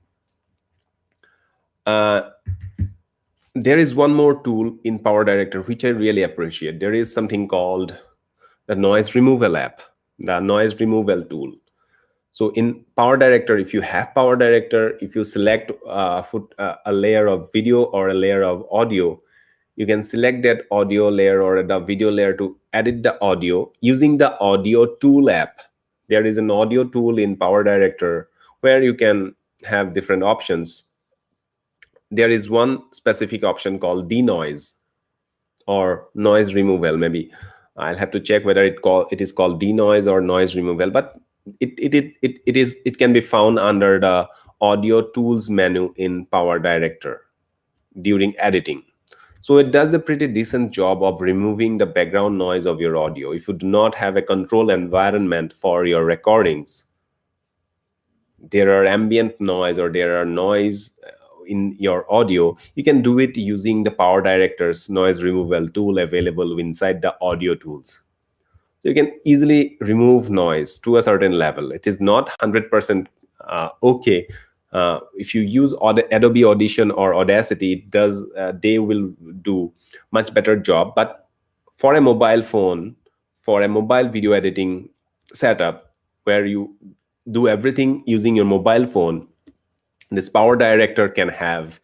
There is one more tool in Power Director which I really appreciate. There is something called the noise removal app, the noise removal tool. So in Power Director, if you have Power Director, if you select a layer of video or a layer of audio, you can select that audio layer or the video layer to edit the audio using the audio tool app. There is an audio tool in Power Director where you can have different options. There is one specific option called denoise or noise removal. Maybe I'll have to check whether it is called denoise or noise removal, but it can be found under the audio tools menu in Power Director during editing. So it does a pretty decent job of removing the background noise of your audio. If you do not have a control environment for your recordings, there are ambient noise or there are noise in your audio, you can do it using the Power Director's noise removal tool available inside the audio tools. So you can easily remove noise to a certain level. It is not 100% okay. If you use Adobe Audition or Audacity, they will do much better job. But for a mobile phone, for a mobile video editing setup where you do everything using your mobile phone, this Power Director can have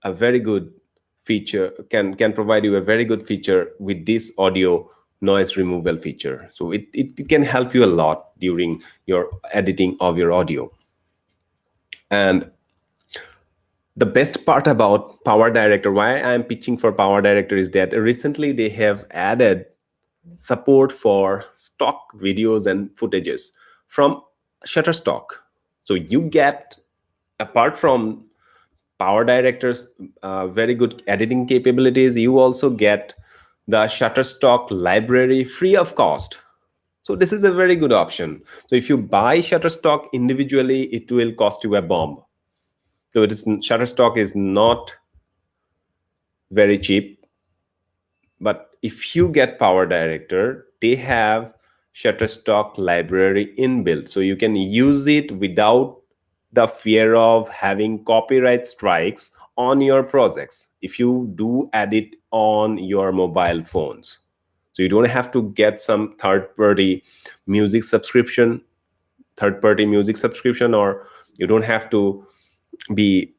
a very good feature, can provide you a very good feature with this audio noise removal feature. So it can help you a lot during your editing of your audio. And the best part about Power Director, why I'm pitching for Power Director, is that recently they have added support for stock videos and footages from Shutterstock. So you get, apart from Power Director's very good editing capabilities, you also get the Shutterstock library free of cost. So this is a very good option. So if you buy Shutterstock individually, it will cost you a bomb. So Shutterstock is not very cheap, but if you get Power Director, they have Shutterstock library inbuilt, so you can use it without the fear of having copyright strikes on your projects if you do edit on your mobile phones. So you don't have to get some third-party music subscription, or you don't have to be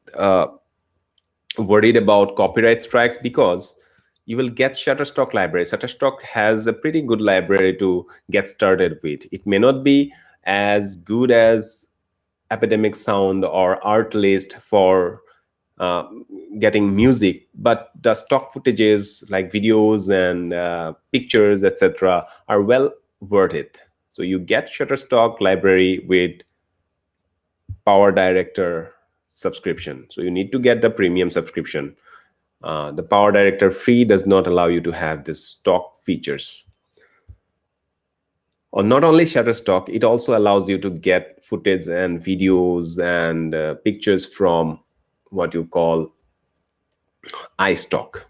worried about copyright strikes, because you will get Shutterstock library. Shutterstock has a pretty good library to get started with. It may not be as good as Epidemic Sound or Artlist for getting music, but the stock footages like videos and pictures, etc., are well worth it. So you get Shutterstock library with Power Director subscription. So you need to get the premium subscription. The Power Director free does not allow you to have this stock features. Or not only Shutterstock, it also allows you to get footage and videos and pictures from what you call iStock.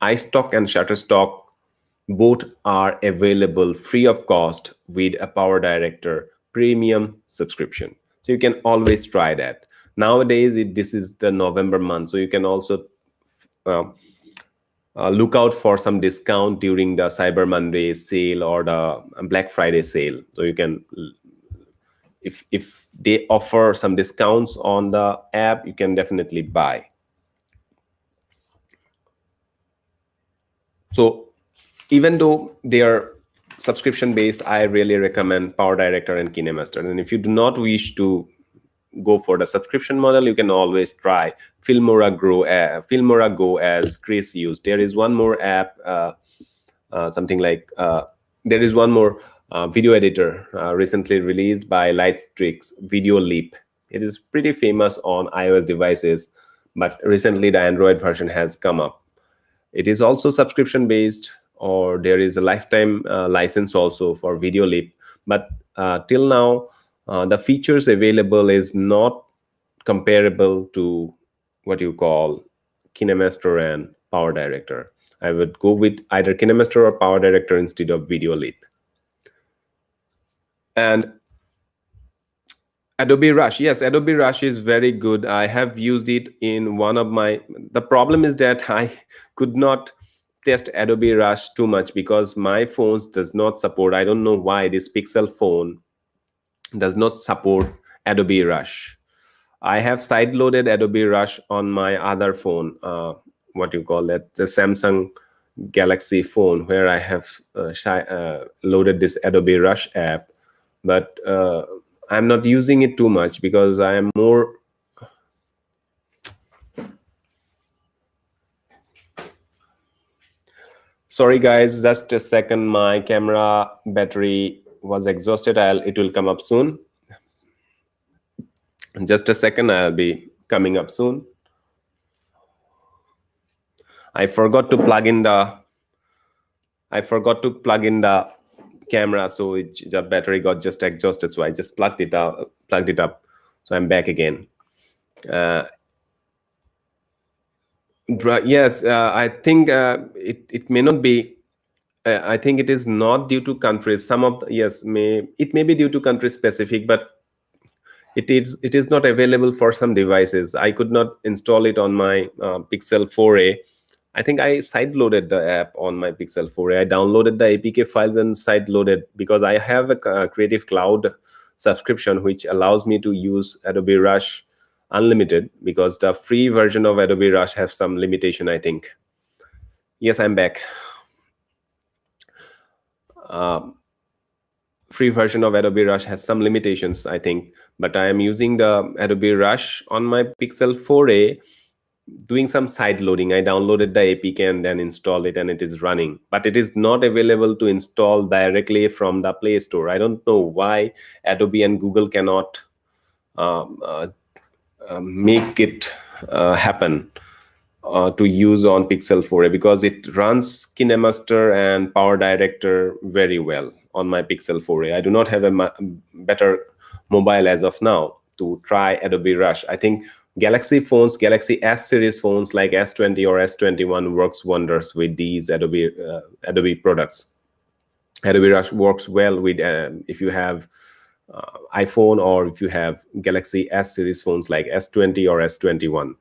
iStock and Shutterstock both are available free of cost with a Power Director premium subscription. So you can always try that. Nowadays, this is the November month, so you can also look out for some discount during the Cyber Monday sale or the Black Friday sale. So you can, if they offer some discounts on the app, you can definitely buy. So even though they are subscription based, I really recommend Power Director and KineMaster. And if you do not wish to go for the subscription model, you can always try Filmora Go, as Chris used. There is one more app, something like there is one more video editor recently released by Lightstrix, Video Leap. It is pretty famous on iOS devices, but recently the Android version has come up. It is also subscription based, or there is a lifetime license also for Video Leap. But till now, the features available is not comparable to what you call KineMaster and Power Director. I would go with either KineMaster or Power Director instead of Video Leap. And Adobe Rush. Yes, Adobe Rush is very good. I have used it in one of my... The problem is that I could not test Adobe Rush too much because my phones does not support. I don't know why this Pixel phone does not support Adobe Rush. I have side-loaded Adobe Rush on my other phone, what you call it, the Samsung Galaxy phone, where I have loaded this Adobe Rush app. But I'm not using it too much because I am more... Sorry guys, just a second. My camera battery was exhausted. It will come up soon. Just a second, I'll be coming up soon. I forgot to plug in the camera, so the battery got just exhausted. So I just plugged it up. So I'm back again. Yes, I think it may not be. I think it is not due to countries. Some of it may be due to country specific, but it is not available for some devices. I could not install it on my Pixel 4a. I think I side-loaded the app on my Pixel 4a. I downloaded the APK files and side-loaded because I have a Creative Cloud subscription which allows me to use Adobe Rush unlimited, because the free version of Adobe Rush has some limitation, I think. Yes, I'm back. Free version of Adobe Rush has some limitations, I think, but I am using the Adobe Rush on my Pixel 4a. doing some side loading. I downloaded the APK and then installed it, and it is running, but it is not available to install directly from the Play Store. I don't know why Adobe and Google cannot um, uh, make it happen to use on Pixel 4a, because it runs KineMaster and Power Director very well on my Pixel 4a. I do not have a better mobile as of now to try Adobe Rush. I think Galaxy phones, Galaxy S series phones like S20 or S21 works wonders with these Adobe products. Adobe Rush works well with if you have iPhone, or if you have Galaxy S series phones like S20 or S21.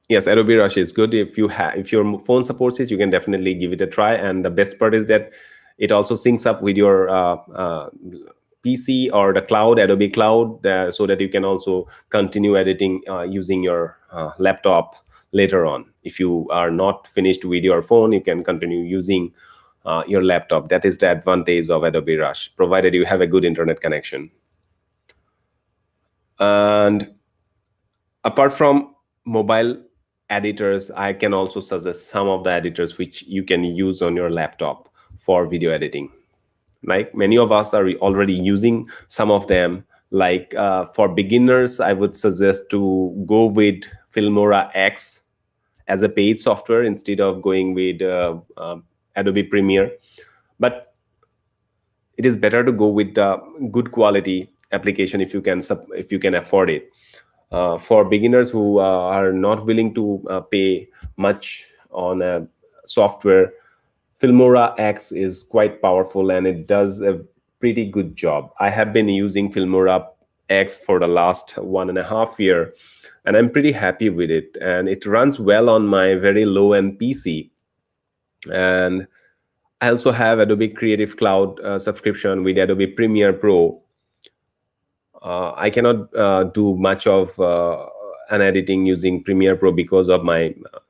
Yes, Adobe Rush is good. If your phone supports it, you can definitely give it a try. And the best part is that it also syncs up with your PC or the cloud, Adobe Cloud, so that you can also continue editing using your laptop later on. If you are not finished with your phone, you can continue using your laptop. That is the advantage of Adobe Rush, provided you have a good internet connection. And apart from mobile editors, I can also suggest some of the editors which you can use on your laptop for video editing. Like many of us are already using some of them. Like for beginners, I would suggest to go with Filmora X as a paid software instead of going with Adobe Premiere. But it is better to go with the good quality application if you can afford it. For beginners who are not willing to pay much on a software, Filmora X is quite powerful and it does a pretty good job. I have been using Filmora X for the last 1.5 years, and I'm pretty happy with it. And it runs well on my very low-end PC. And I also have Adobe Creative Cloud subscription with Adobe Premiere Pro. I cannot do much of an editing using Premiere Pro because of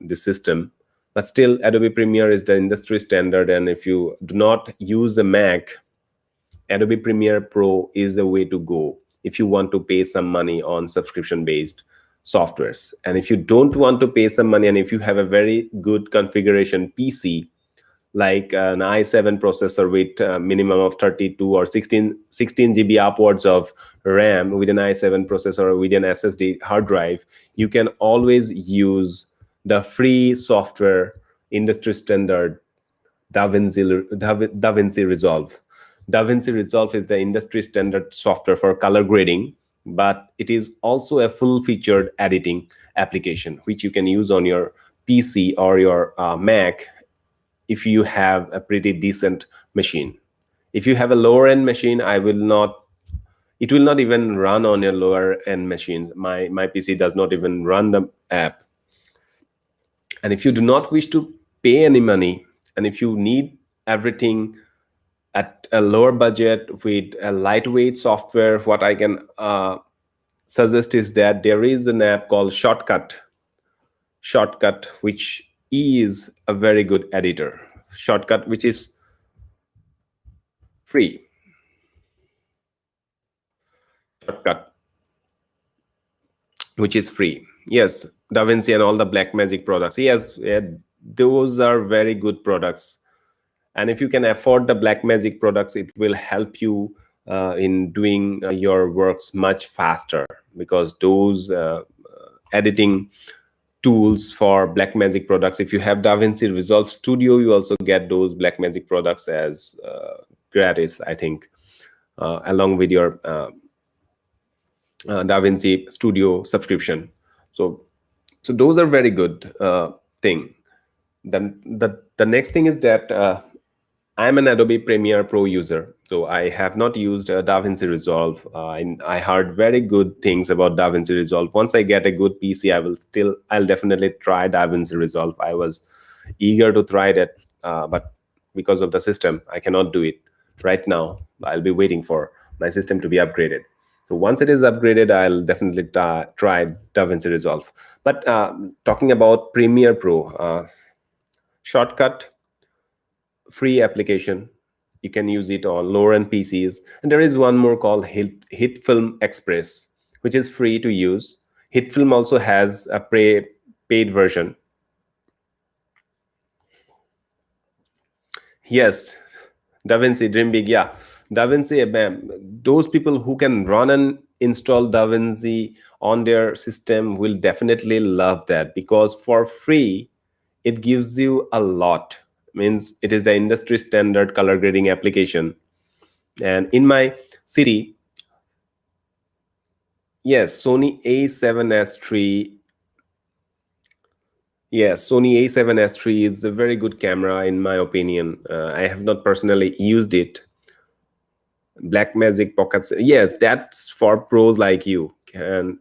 this system. But still, Adobe Premiere is the industry standard, and if you do not use a Mac, Adobe Premiere Pro is the way to go if you want to pay some money on subscription-based softwares. And if you don't want to pay some money, and if you have a very good configuration PC, like an i7 processor with a minimum of 32 or 16 GB upwards of RAM, with an i7 processor or with an SSD hard drive, you can always use the free software industry standard Davinci Resolve. Davinci Resolve is the industry standard software for color grading, but it is also a full-featured editing application which you can use on your PC or your Mac if you have a pretty decent machine. If you have a lower-end machine, it will not even run on your lower-end machine. My PC does not even run the app. And if you do not wish to pay any money, and if you need everything at a lower budget with a lightweight software, what I can suggest is that there is an app called Shortcut, which is a very good editor. Shortcut, which is free. Shortcut, which is free. Yes, Davinci and all the Blackmagic products. Yes, those are very good products. And if you can afford the Blackmagic products, it will help you in doing your works much faster, because those editing tools for Blackmagic products, if you have Davinci Resolve Studio, you also get those Blackmagic products as gratis, I think, along with your Davinci Studio subscription. So those are very good thing. Then the next thing is that I'm an Adobe Premiere Pro user, so I have not used Davinci Resolve. I heard very good things about Davinci Resolve. Once I get a good PC, I'll definitely try Davinci Resolve. I was eager to try that, but because of the system, I cannot do it right now. I'll be waiting for my system to be upgraded. So once it is upgraded, I'll definitely try Davinci Resolve. But talking about Premiere Pro, Shortcut, free application. You can use it on lower-end PCs. And there is one more called Hitfilm Express, which is free to use. Hitfilm also has a paid version. Yes, Davinci, dream big. Yeah, Davinci, bam. Those people who can run and install Davinci on their system will definitely love that, because for free, it gives you a lot. Means it is the industry standard color grading application. And in my city, yes, Sony A7S3. Yes, Sony A7S3 is a very good camera in my opinion. I have not personally used it. Blackmagic Pockets. Yes, that's for pros like you. And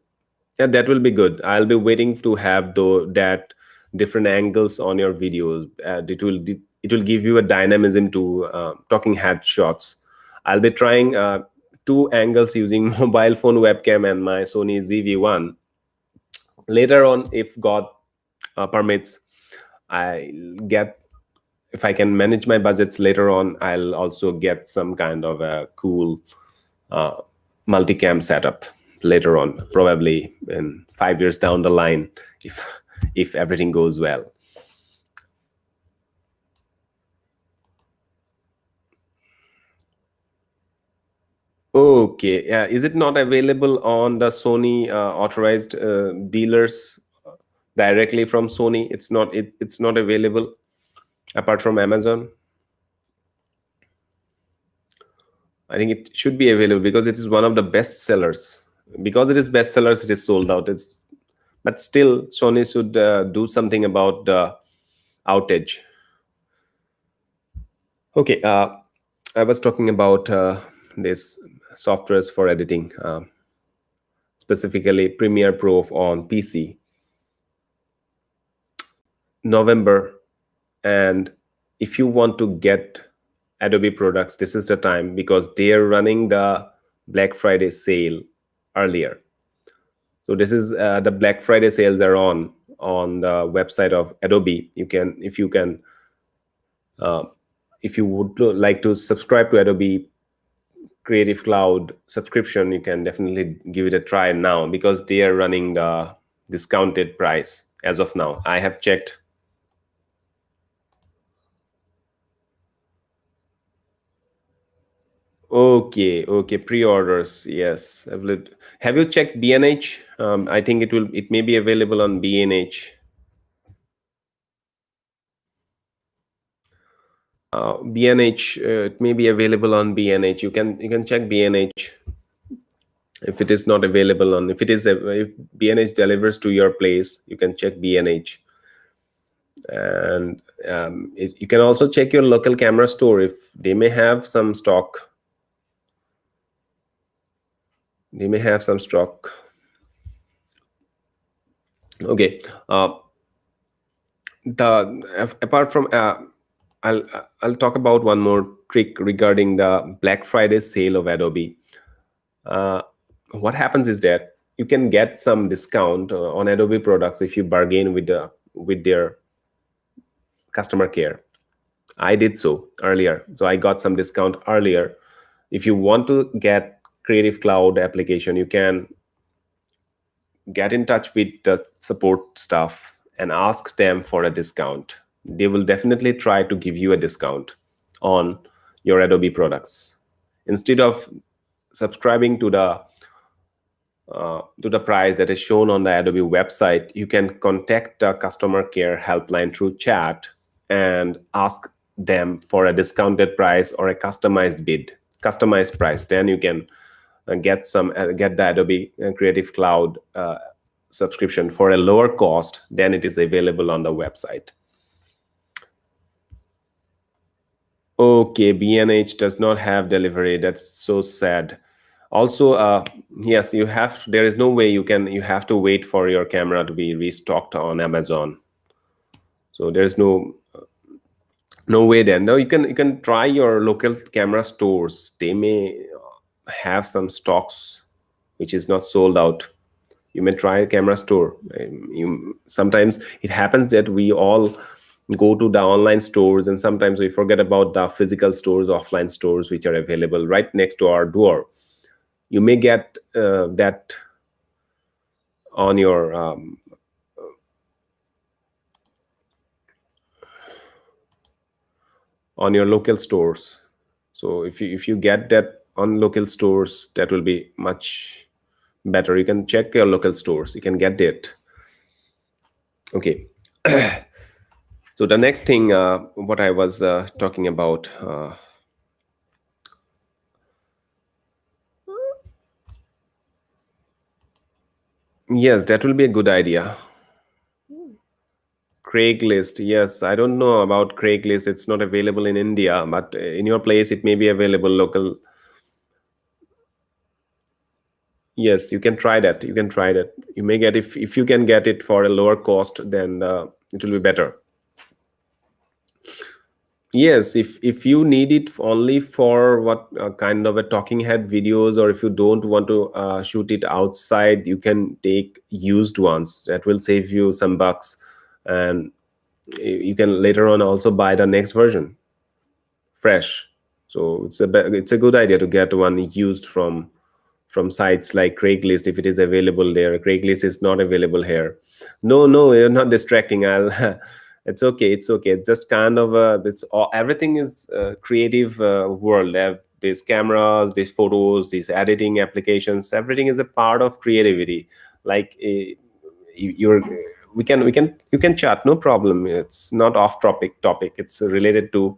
yeah, that will be good. I'll be waiting to have that different angles on your videos. It will give you a dynamism to talking head shots. I'll be trying two angles using mobile phone webcam and my Sony ZV-1. Later on, if God permits, I get, if I can manage my budgets later on, I'll also get some kind of a cool uh, multicam setup later on, probably in 5 years down the line, if everything goes well. Okay, yeah. Is it not available on the Sony authorized dealers directly from Sony? It's not available apart from Amazon. I think it should be available because it is one of the best sellers. Because it is best sellers, it is sold out. But still, Sony should do something about the outage. Okay, I was talking about this softwares for editing, specifically Premiere Pro on PC. November, and if you want to get Adobe products, this is the time, because they are running the Black Friday sale earlier. So this is the Black Friday sales are on the website of Adobe. You can, if you can, if you would like to subscribe to Adobe Creative Cloud subscription, you can definitely give it a try now, because they are running the discounted price as of now. I have checked. Okay, pre-orders. Yes, have you checked B&H? I think it may be available on B&H. B&H, it may be available on B&H. You can check B&H. If it is not available on, if B&H delivers to your place, you can check B&H. And you can also check your local camera store if they may have some stock. They may have some stock. Okay. Apart from I'll talk about one more trick regarding the Black Friday sale of Adobe. What happens is that you can get some discount on Adobe products if you bargain with their customer care. I did so earlier, so I got some discount earlier. If you want to get Creative Cloud application, you can get in touch with the support staff and ask them for a discount. They will definitely try to give you a discount on your Adobe products. Instead of subscribing to the price that is shown on the Adobe website, you can contact the customer care helpline through chat and ask them for a discounted price or a customized price. Then you can get the Adobe Creative Cloud subscription for a lower cost than it is available on the website. Okay, B&H does not have delivery. That's so sad. Also, yes, there is no way you have to wait for your camera to be restocked on Amazon. So there's no way then. No, you can try your local camera stores. They may have some stocks which is not sold out. You may try a camera store. Sometimes it happens that we all go to the online stores, and sometimes we forget about the physical stores, offline stores, which are available right next to our door. You may get that on your local stores. So if you get that on local stores, that will be much better. You can check your local stores, you can get it. Okay. So the next thing, what I was talking about, yes, that will be a good idea. Craigslist, yes, I don't know about Craigslist, it's not available in India, but in your place it may be available local. Yes, you can try that, you can try that. You may get, if you can get it for a lower cost, then it will be better. Yes, if you need it only for what kind of a talking head videos, or if you don't want to shoot it outside, you can take used ones. That will save you some bucks, and you can later on also buy the next version fresh. So it's a good idea to get one used from sites like Craigslist if it is available there. Craigslist is not available here. No, you're not distracting. I'll. It's okay. It's okay. It's just kind of it's all, everything is creative world. They have these cameras, these photos, these editing applications. Everything is a part of creativity. Like you're, you can chat, no problem. It's not off topic. It's related to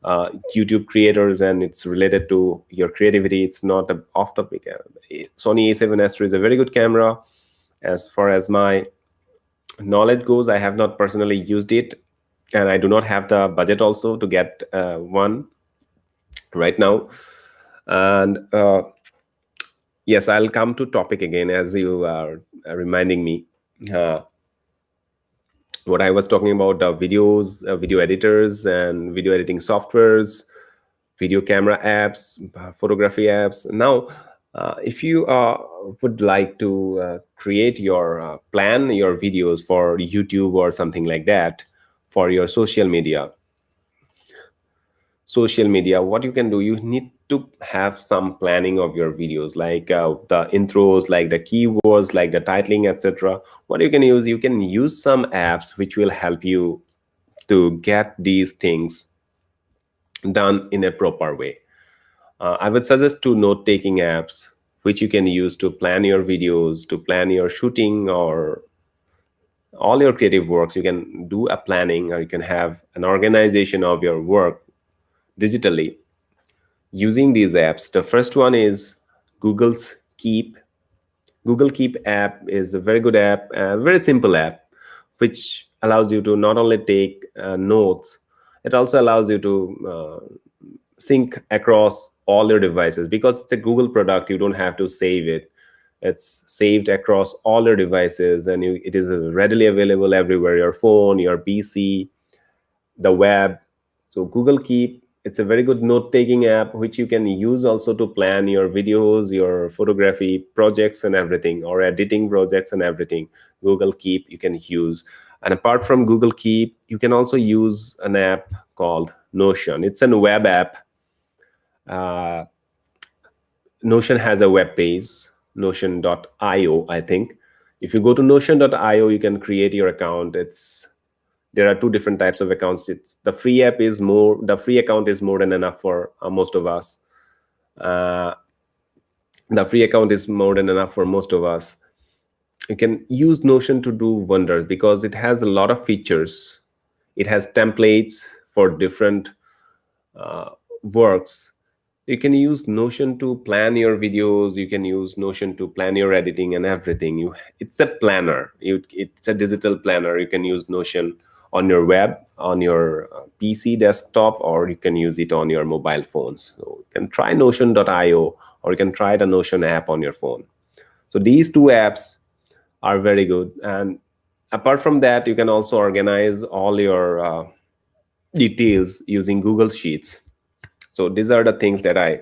YouTube creators, and it's related to your creativity. It's not a off topic. Sony A7S III is a very good camera. As far as my knowledge goes, I have not personally used it, and I do not have the budget also to get one right now. And yes, I'll come to topic again as you are reminding me. What I was talking about, videos, video editors and video editing softwares, video camera apps, photography apps. Now, if you would like to create your plan your videos for YouTube or something like that, for your social media, what you can do, you need to have some planning of your videos, like the intros, like the keywords, like the titling, etc. What you can use some apps which will help you to get these things done in a proper way. I would suggest two note-taking apps which you can use to plan your videos, to plan your shooting, or all your creative works. You can do a planning, or you can have an organization of your work digitally using these apps. The first one is Google's Keep. Google Keep app is a very good app, a very simple app, which allows you to not only take notes, it also allows you to sync across all your devices. Because it's a Google product, you don't have to save it. It's saved across all your devices, and it is readily available everywhere, your phone, your PC, the web. So Google Keep, it's a very good note-taking app which you can use also to plan your videos, your photography projects and everything, or editing projects and everything. Google Keep you can use. And apart from Google Keep, you can also use an app called Notion. It's a web app. Notion has a web page, notion.io, I think. If you go to notion.io, you can create your account. There are two different types of accounts. It's the free account is more than enough for most of us. The free account is more than enough for most of us. You can use Notion to do wonders because it has a lot of features. It has templates for different works. You can use Notion to plan your videos. You can use Notion to plan your editing and everything. It's a planner. It's a digital planner. You can use Notion on your web, on your PC desktop, or you can use it on your mobile phones. So you can try Notion.io, or you can try the Notion app on your phone. So these two apps are very good. And apart from that, you can also organize all your details using Google Sheets. So these are the things that I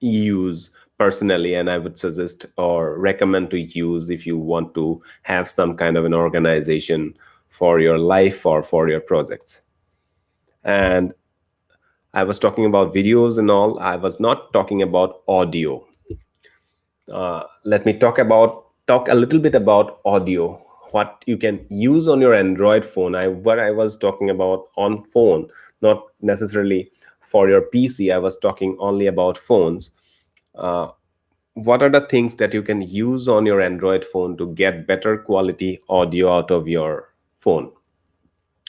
use personally, and I would suggest or recommend to use if you want to have some kind of an organization for your life or for your projects. And I was talking about videos and all. I was not talking about audio. Let me talk about talk a little bit about audio, what you can use on your Android phone. What I was talking about on phone, not necessarily for your PC. I was talking only about phones. Uh, what are the things that you can use on your Android phone to get better quality audio out of your phone?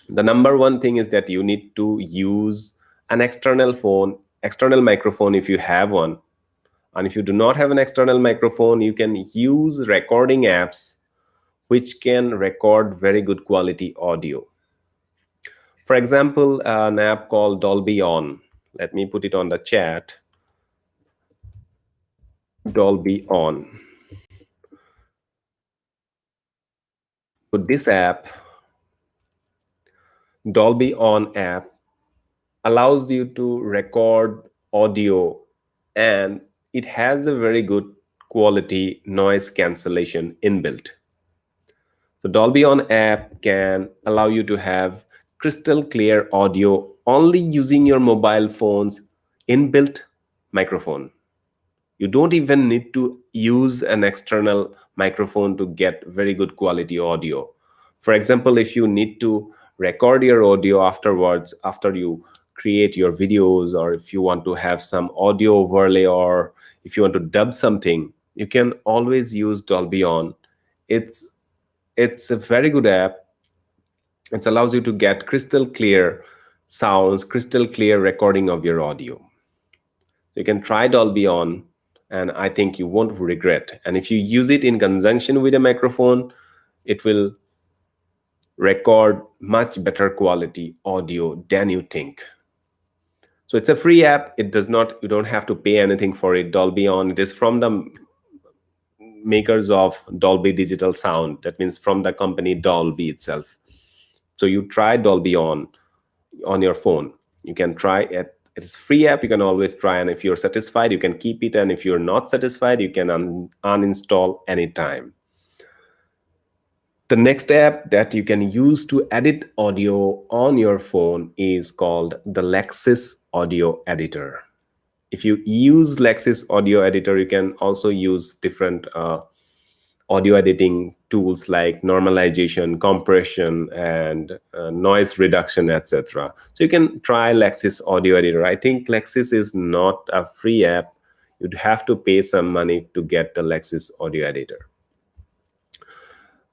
The number one thing is that you need to use an external microphone if you have one. And if you do not have an external microphone, you can use recording apps which can record very good quality audio. For example, an app called Dolby On. Let me put it on the chat. Dolby On. So this app, Dolby On app, allows you to record audio, and it has a very good quality noise cancellation inbuilt. So Dolby On app can allow you to have crystal clear audio only using your mobile phone's inbuilt microphone. You don't even need to use an external microphone to get very good quality audio. For example, if you need to record your audio afterwards, after you create your videos, or if you want to have some audio overlay, or if you want to dub something, you can always use Dolby On. It's a very good app. It allows you to get crystal clear sounds, crystal clear recording of your audio. You can try Dolby On, and I think you won't regret. And if you use it in conjunction with a microphone, it will record much better quality audio than you think. So it's a free app. It does not, you don't have to pay anything for it. Dolby On, it is from the makers of Dolby Digital Sound. That means from the company Dolby itself. So you try Dolby On your phone. You can try it. It's a free app. You can always try, and if you're satisfied, you can keep it, and if you're not satisfied, you can uninstall anytime. The next app that you can use to edit audio on your phone is called the Lexis Audio Editor. If you use Lexis Audio Editor, you can also use different audio editing tools like normalization, compression, and noise reduction, etc. So you can try Lexis Audio Editor. I think Lexis is not a free app. You'd have to pay some money to get the Lexis Audio Editor.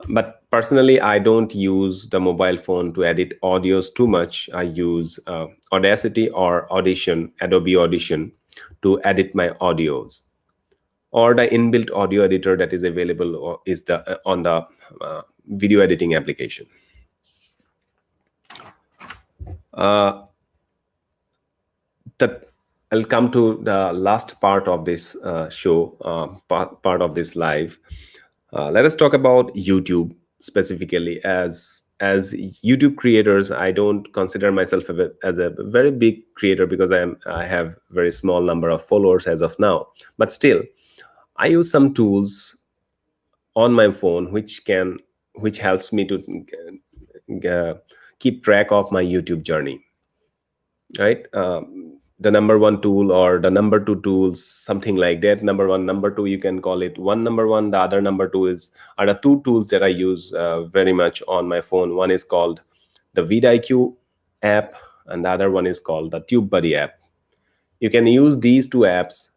But personally, I don't use the mobile phone to edit audios too much. I use Audacity or Audition, Adobe Audition, to edit my audios, or the inbuilt audio editor that is available is on the video editing application. I'll come to the last part of this show, part of this live. Let us talk about YouTube specifically. As YouTube creators, I don't consider myself as a very big creator because I have very small number of followers as of now. But still, I use some tools on my phone which helps me to keep track of my YouTube journey. Right? The number one tool or the number two tools, something like that. Number one, number two, you can call it one number one. The other number two are the two tools that I use very much on my phone. One is called the vidIQ app, and the other one is called the Tubebuddy app. You can use these two apps.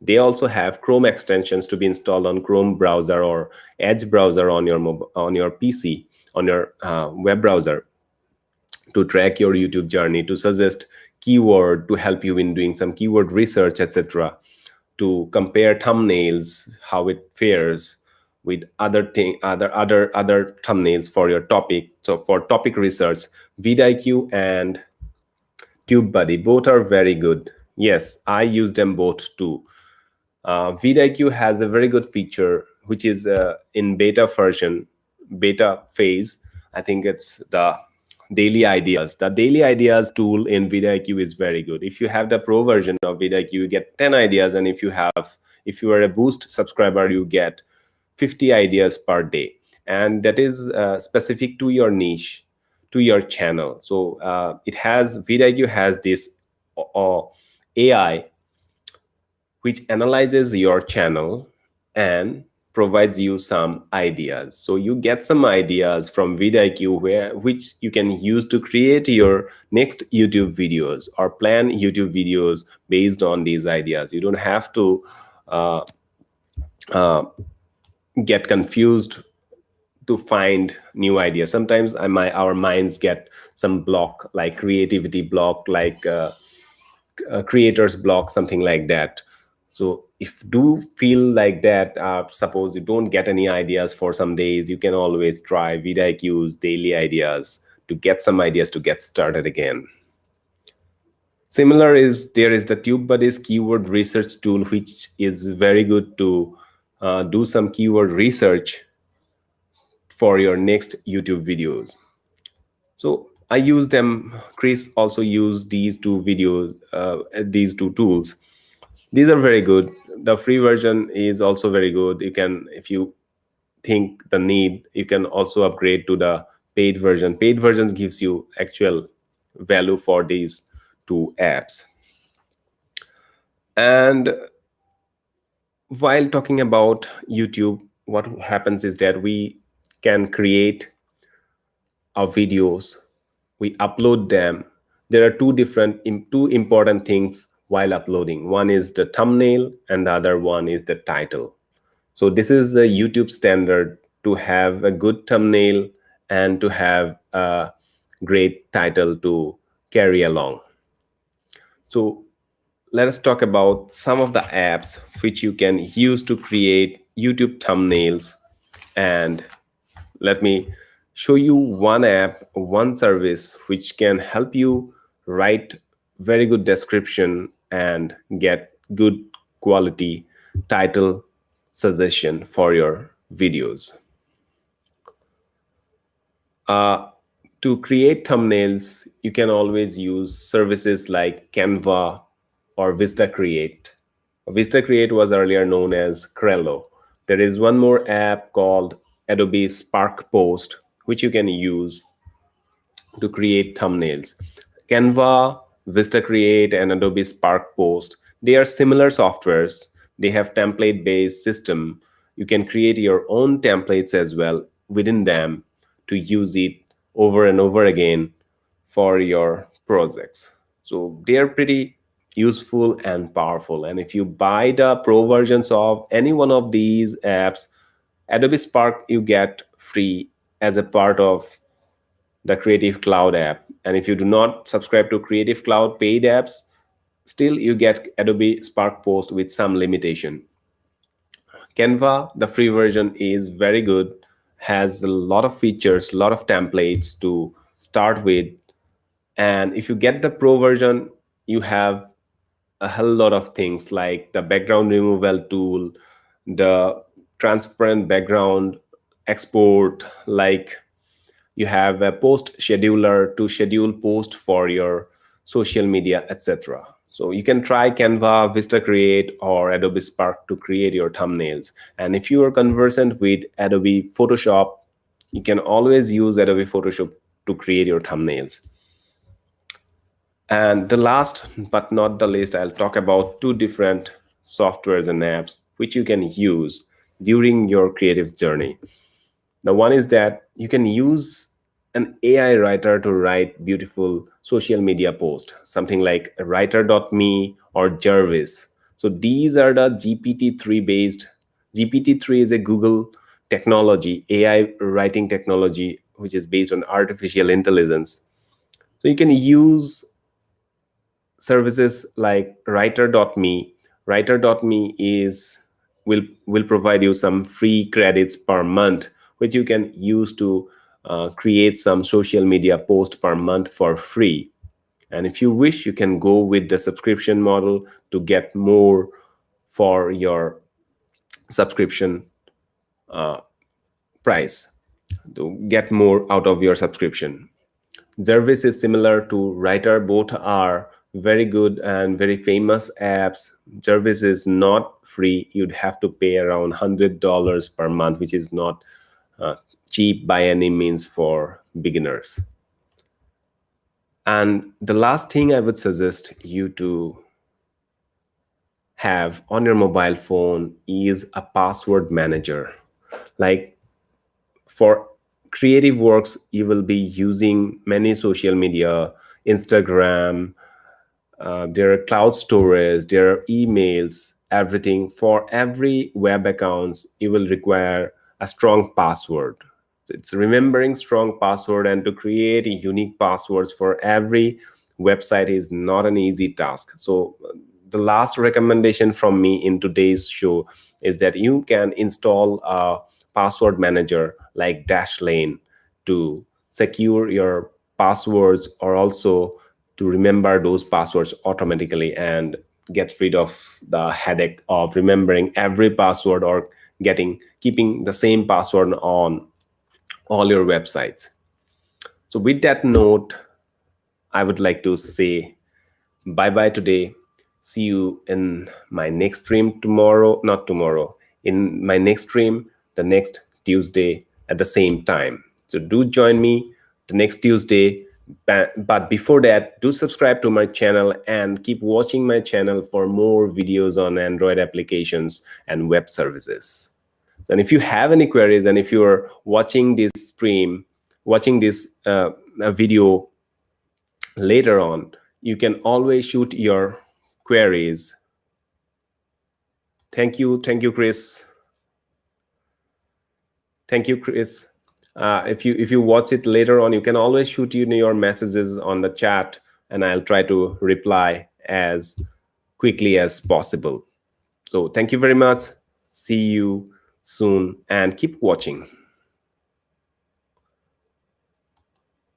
They also have Chrome extensions to be installed on Chrome browser or Edge browser on your PC, on your web browser, to track your YouTube journey, to suggest keyword, to help you in doing some keyword research, etc., to compare thumbnails, how it fares with other thumbnails for your topic. So for topic research, vidIQ and Tubebuddy, both are very good. Yes, I use them both too. vidIQ has a very good feature, which is in beta phase. I think it's the daily ideas. The daily ideas tool in vidIQ is very good. If you have the pro version of vidIQ, you get 10 ideas, and if you are a Boost subscriber, you get 50 ideas per day, and that is specific to your niche, to your channel. So vidIQ has this AI which analyzes your channel and provides you some ideas. So you get some ideas from vidIQ which you can use to create your next YouTube videos or plan YouTube videos based on these ideas. You don't have to uh, uh, get confused to find new ideas. Sometimes our minds get some block, like creativity block, like creator's block, something like that. So if do feel like that, suppose you don't get any ideas for some days, you can always try vidIQ's daily ideas to get some ideas to get started again. Similar is there is the Tubebuddy's keyword research tool, which is very good to do some keyword research for your next YouTube videos. So I use them. Chris also used these two tools. These are very good. The free version is also very good. You can, if you think the need, you can also upgrade to the paid version. Paid versions gives you actual value for these two apps. And while talking about YouTube, what happens is that we can create our videos, we upload them. There are two important things while uploading. One is the thumbnail and the other one is the title. So this is the YouTube standard to have a good thumbnail and to have a great title to carry along. So let us talk about some of the apps which you can use to create YouTube thumbnails. And let me show you one app, one service which can help you write very good description and get good quality title suggestion for your videos. To create thumbnails, you can always use services like Canva or Vista Create. Vista Create was earlier known as Crello. There is one more app called Adobe Spark Post, which you can use to create thumbnails. Canva, Vista Create, and Adobe Spark Post, they are similar softwares. They have template-based system. You can create your own templates as well within them to use it over and over again for your projects. So they are pretty useful and powerful. And if you buy the pro versions of any one of these apps, Adobe Spark you get free as a part of the Creative Cloud app. And if you do not subscribe to Creative Cloud paid apps, still you get Adobe Spark Post with some limitation. Canva, the free version, is very good, has a lot of features, a lot of templates to start with. And if you get the pro version, you have a hell lot of things like the background removal tool, the transparent background export, like you have a post scheduler to schedule post for your social media, etc. So you can try Canva, Vista Create, or Adobe Spark to create your thumbnails. And if you are conversant with Adobe Photoshop, you can always use Adobe Photoshop to create your thumbnails. And the last but not the least, I'll talk about two different softwares and apps which you can use during your creative journey. The one is that you can use an AI writer to write beautiful social media posts, something like writer.me or Jarvis. So these are the GPT-3 based. GPT-3 is a Google technology, AI writing technology, which is based on artificial intelligence. So you can use services like writer.me. Writer.me will provide you some free credits per month, which you can use to create some social media post per month for free. And if you wish, you can go with the subscription model to get more for your subscription price, to get more out of your subscription. Jarvis is similar to Writer. Both are very good and very famous apps. Jarvis is not free. You'd have to pay around $100 per month, which is not cheap by any means for beginners. And the last thing I would suggest you to have on your mobile phone is a password manager. Like for creative works, you will be using many social media, Instagram, there are cloud storage, there are emails, everything. For every web accounts, you will require a strong password. So it's remembering strong password, and to create unique passwords for every website is not an easy task. So the last recommendation from me in today's show is that you can install a password manager like Dashlane to secure your passwords, or also to remember those passwords automatically and get rid of the headache of remembering every password, or keeping the same password on all your websites. So with that note, I would like to say bye bye today. See you in my next stream tomorrow, not tomorrow, in my next stream the next Tuesday at the same time. So do join me the next Tuesday. But before that, do subscribe to my channel and keep watching my channel for more videos on Android applications and web services. And if you have any queries, and if you're watching this stream, watching this video later on, you can always shoot your queries. Thank you, Chris. Thank you, Chris. If you watch it later on, you can always shoot your messages on the chat, and I'll try to reply as quickly as possible. So thank you very much. See you soon, and keep watching.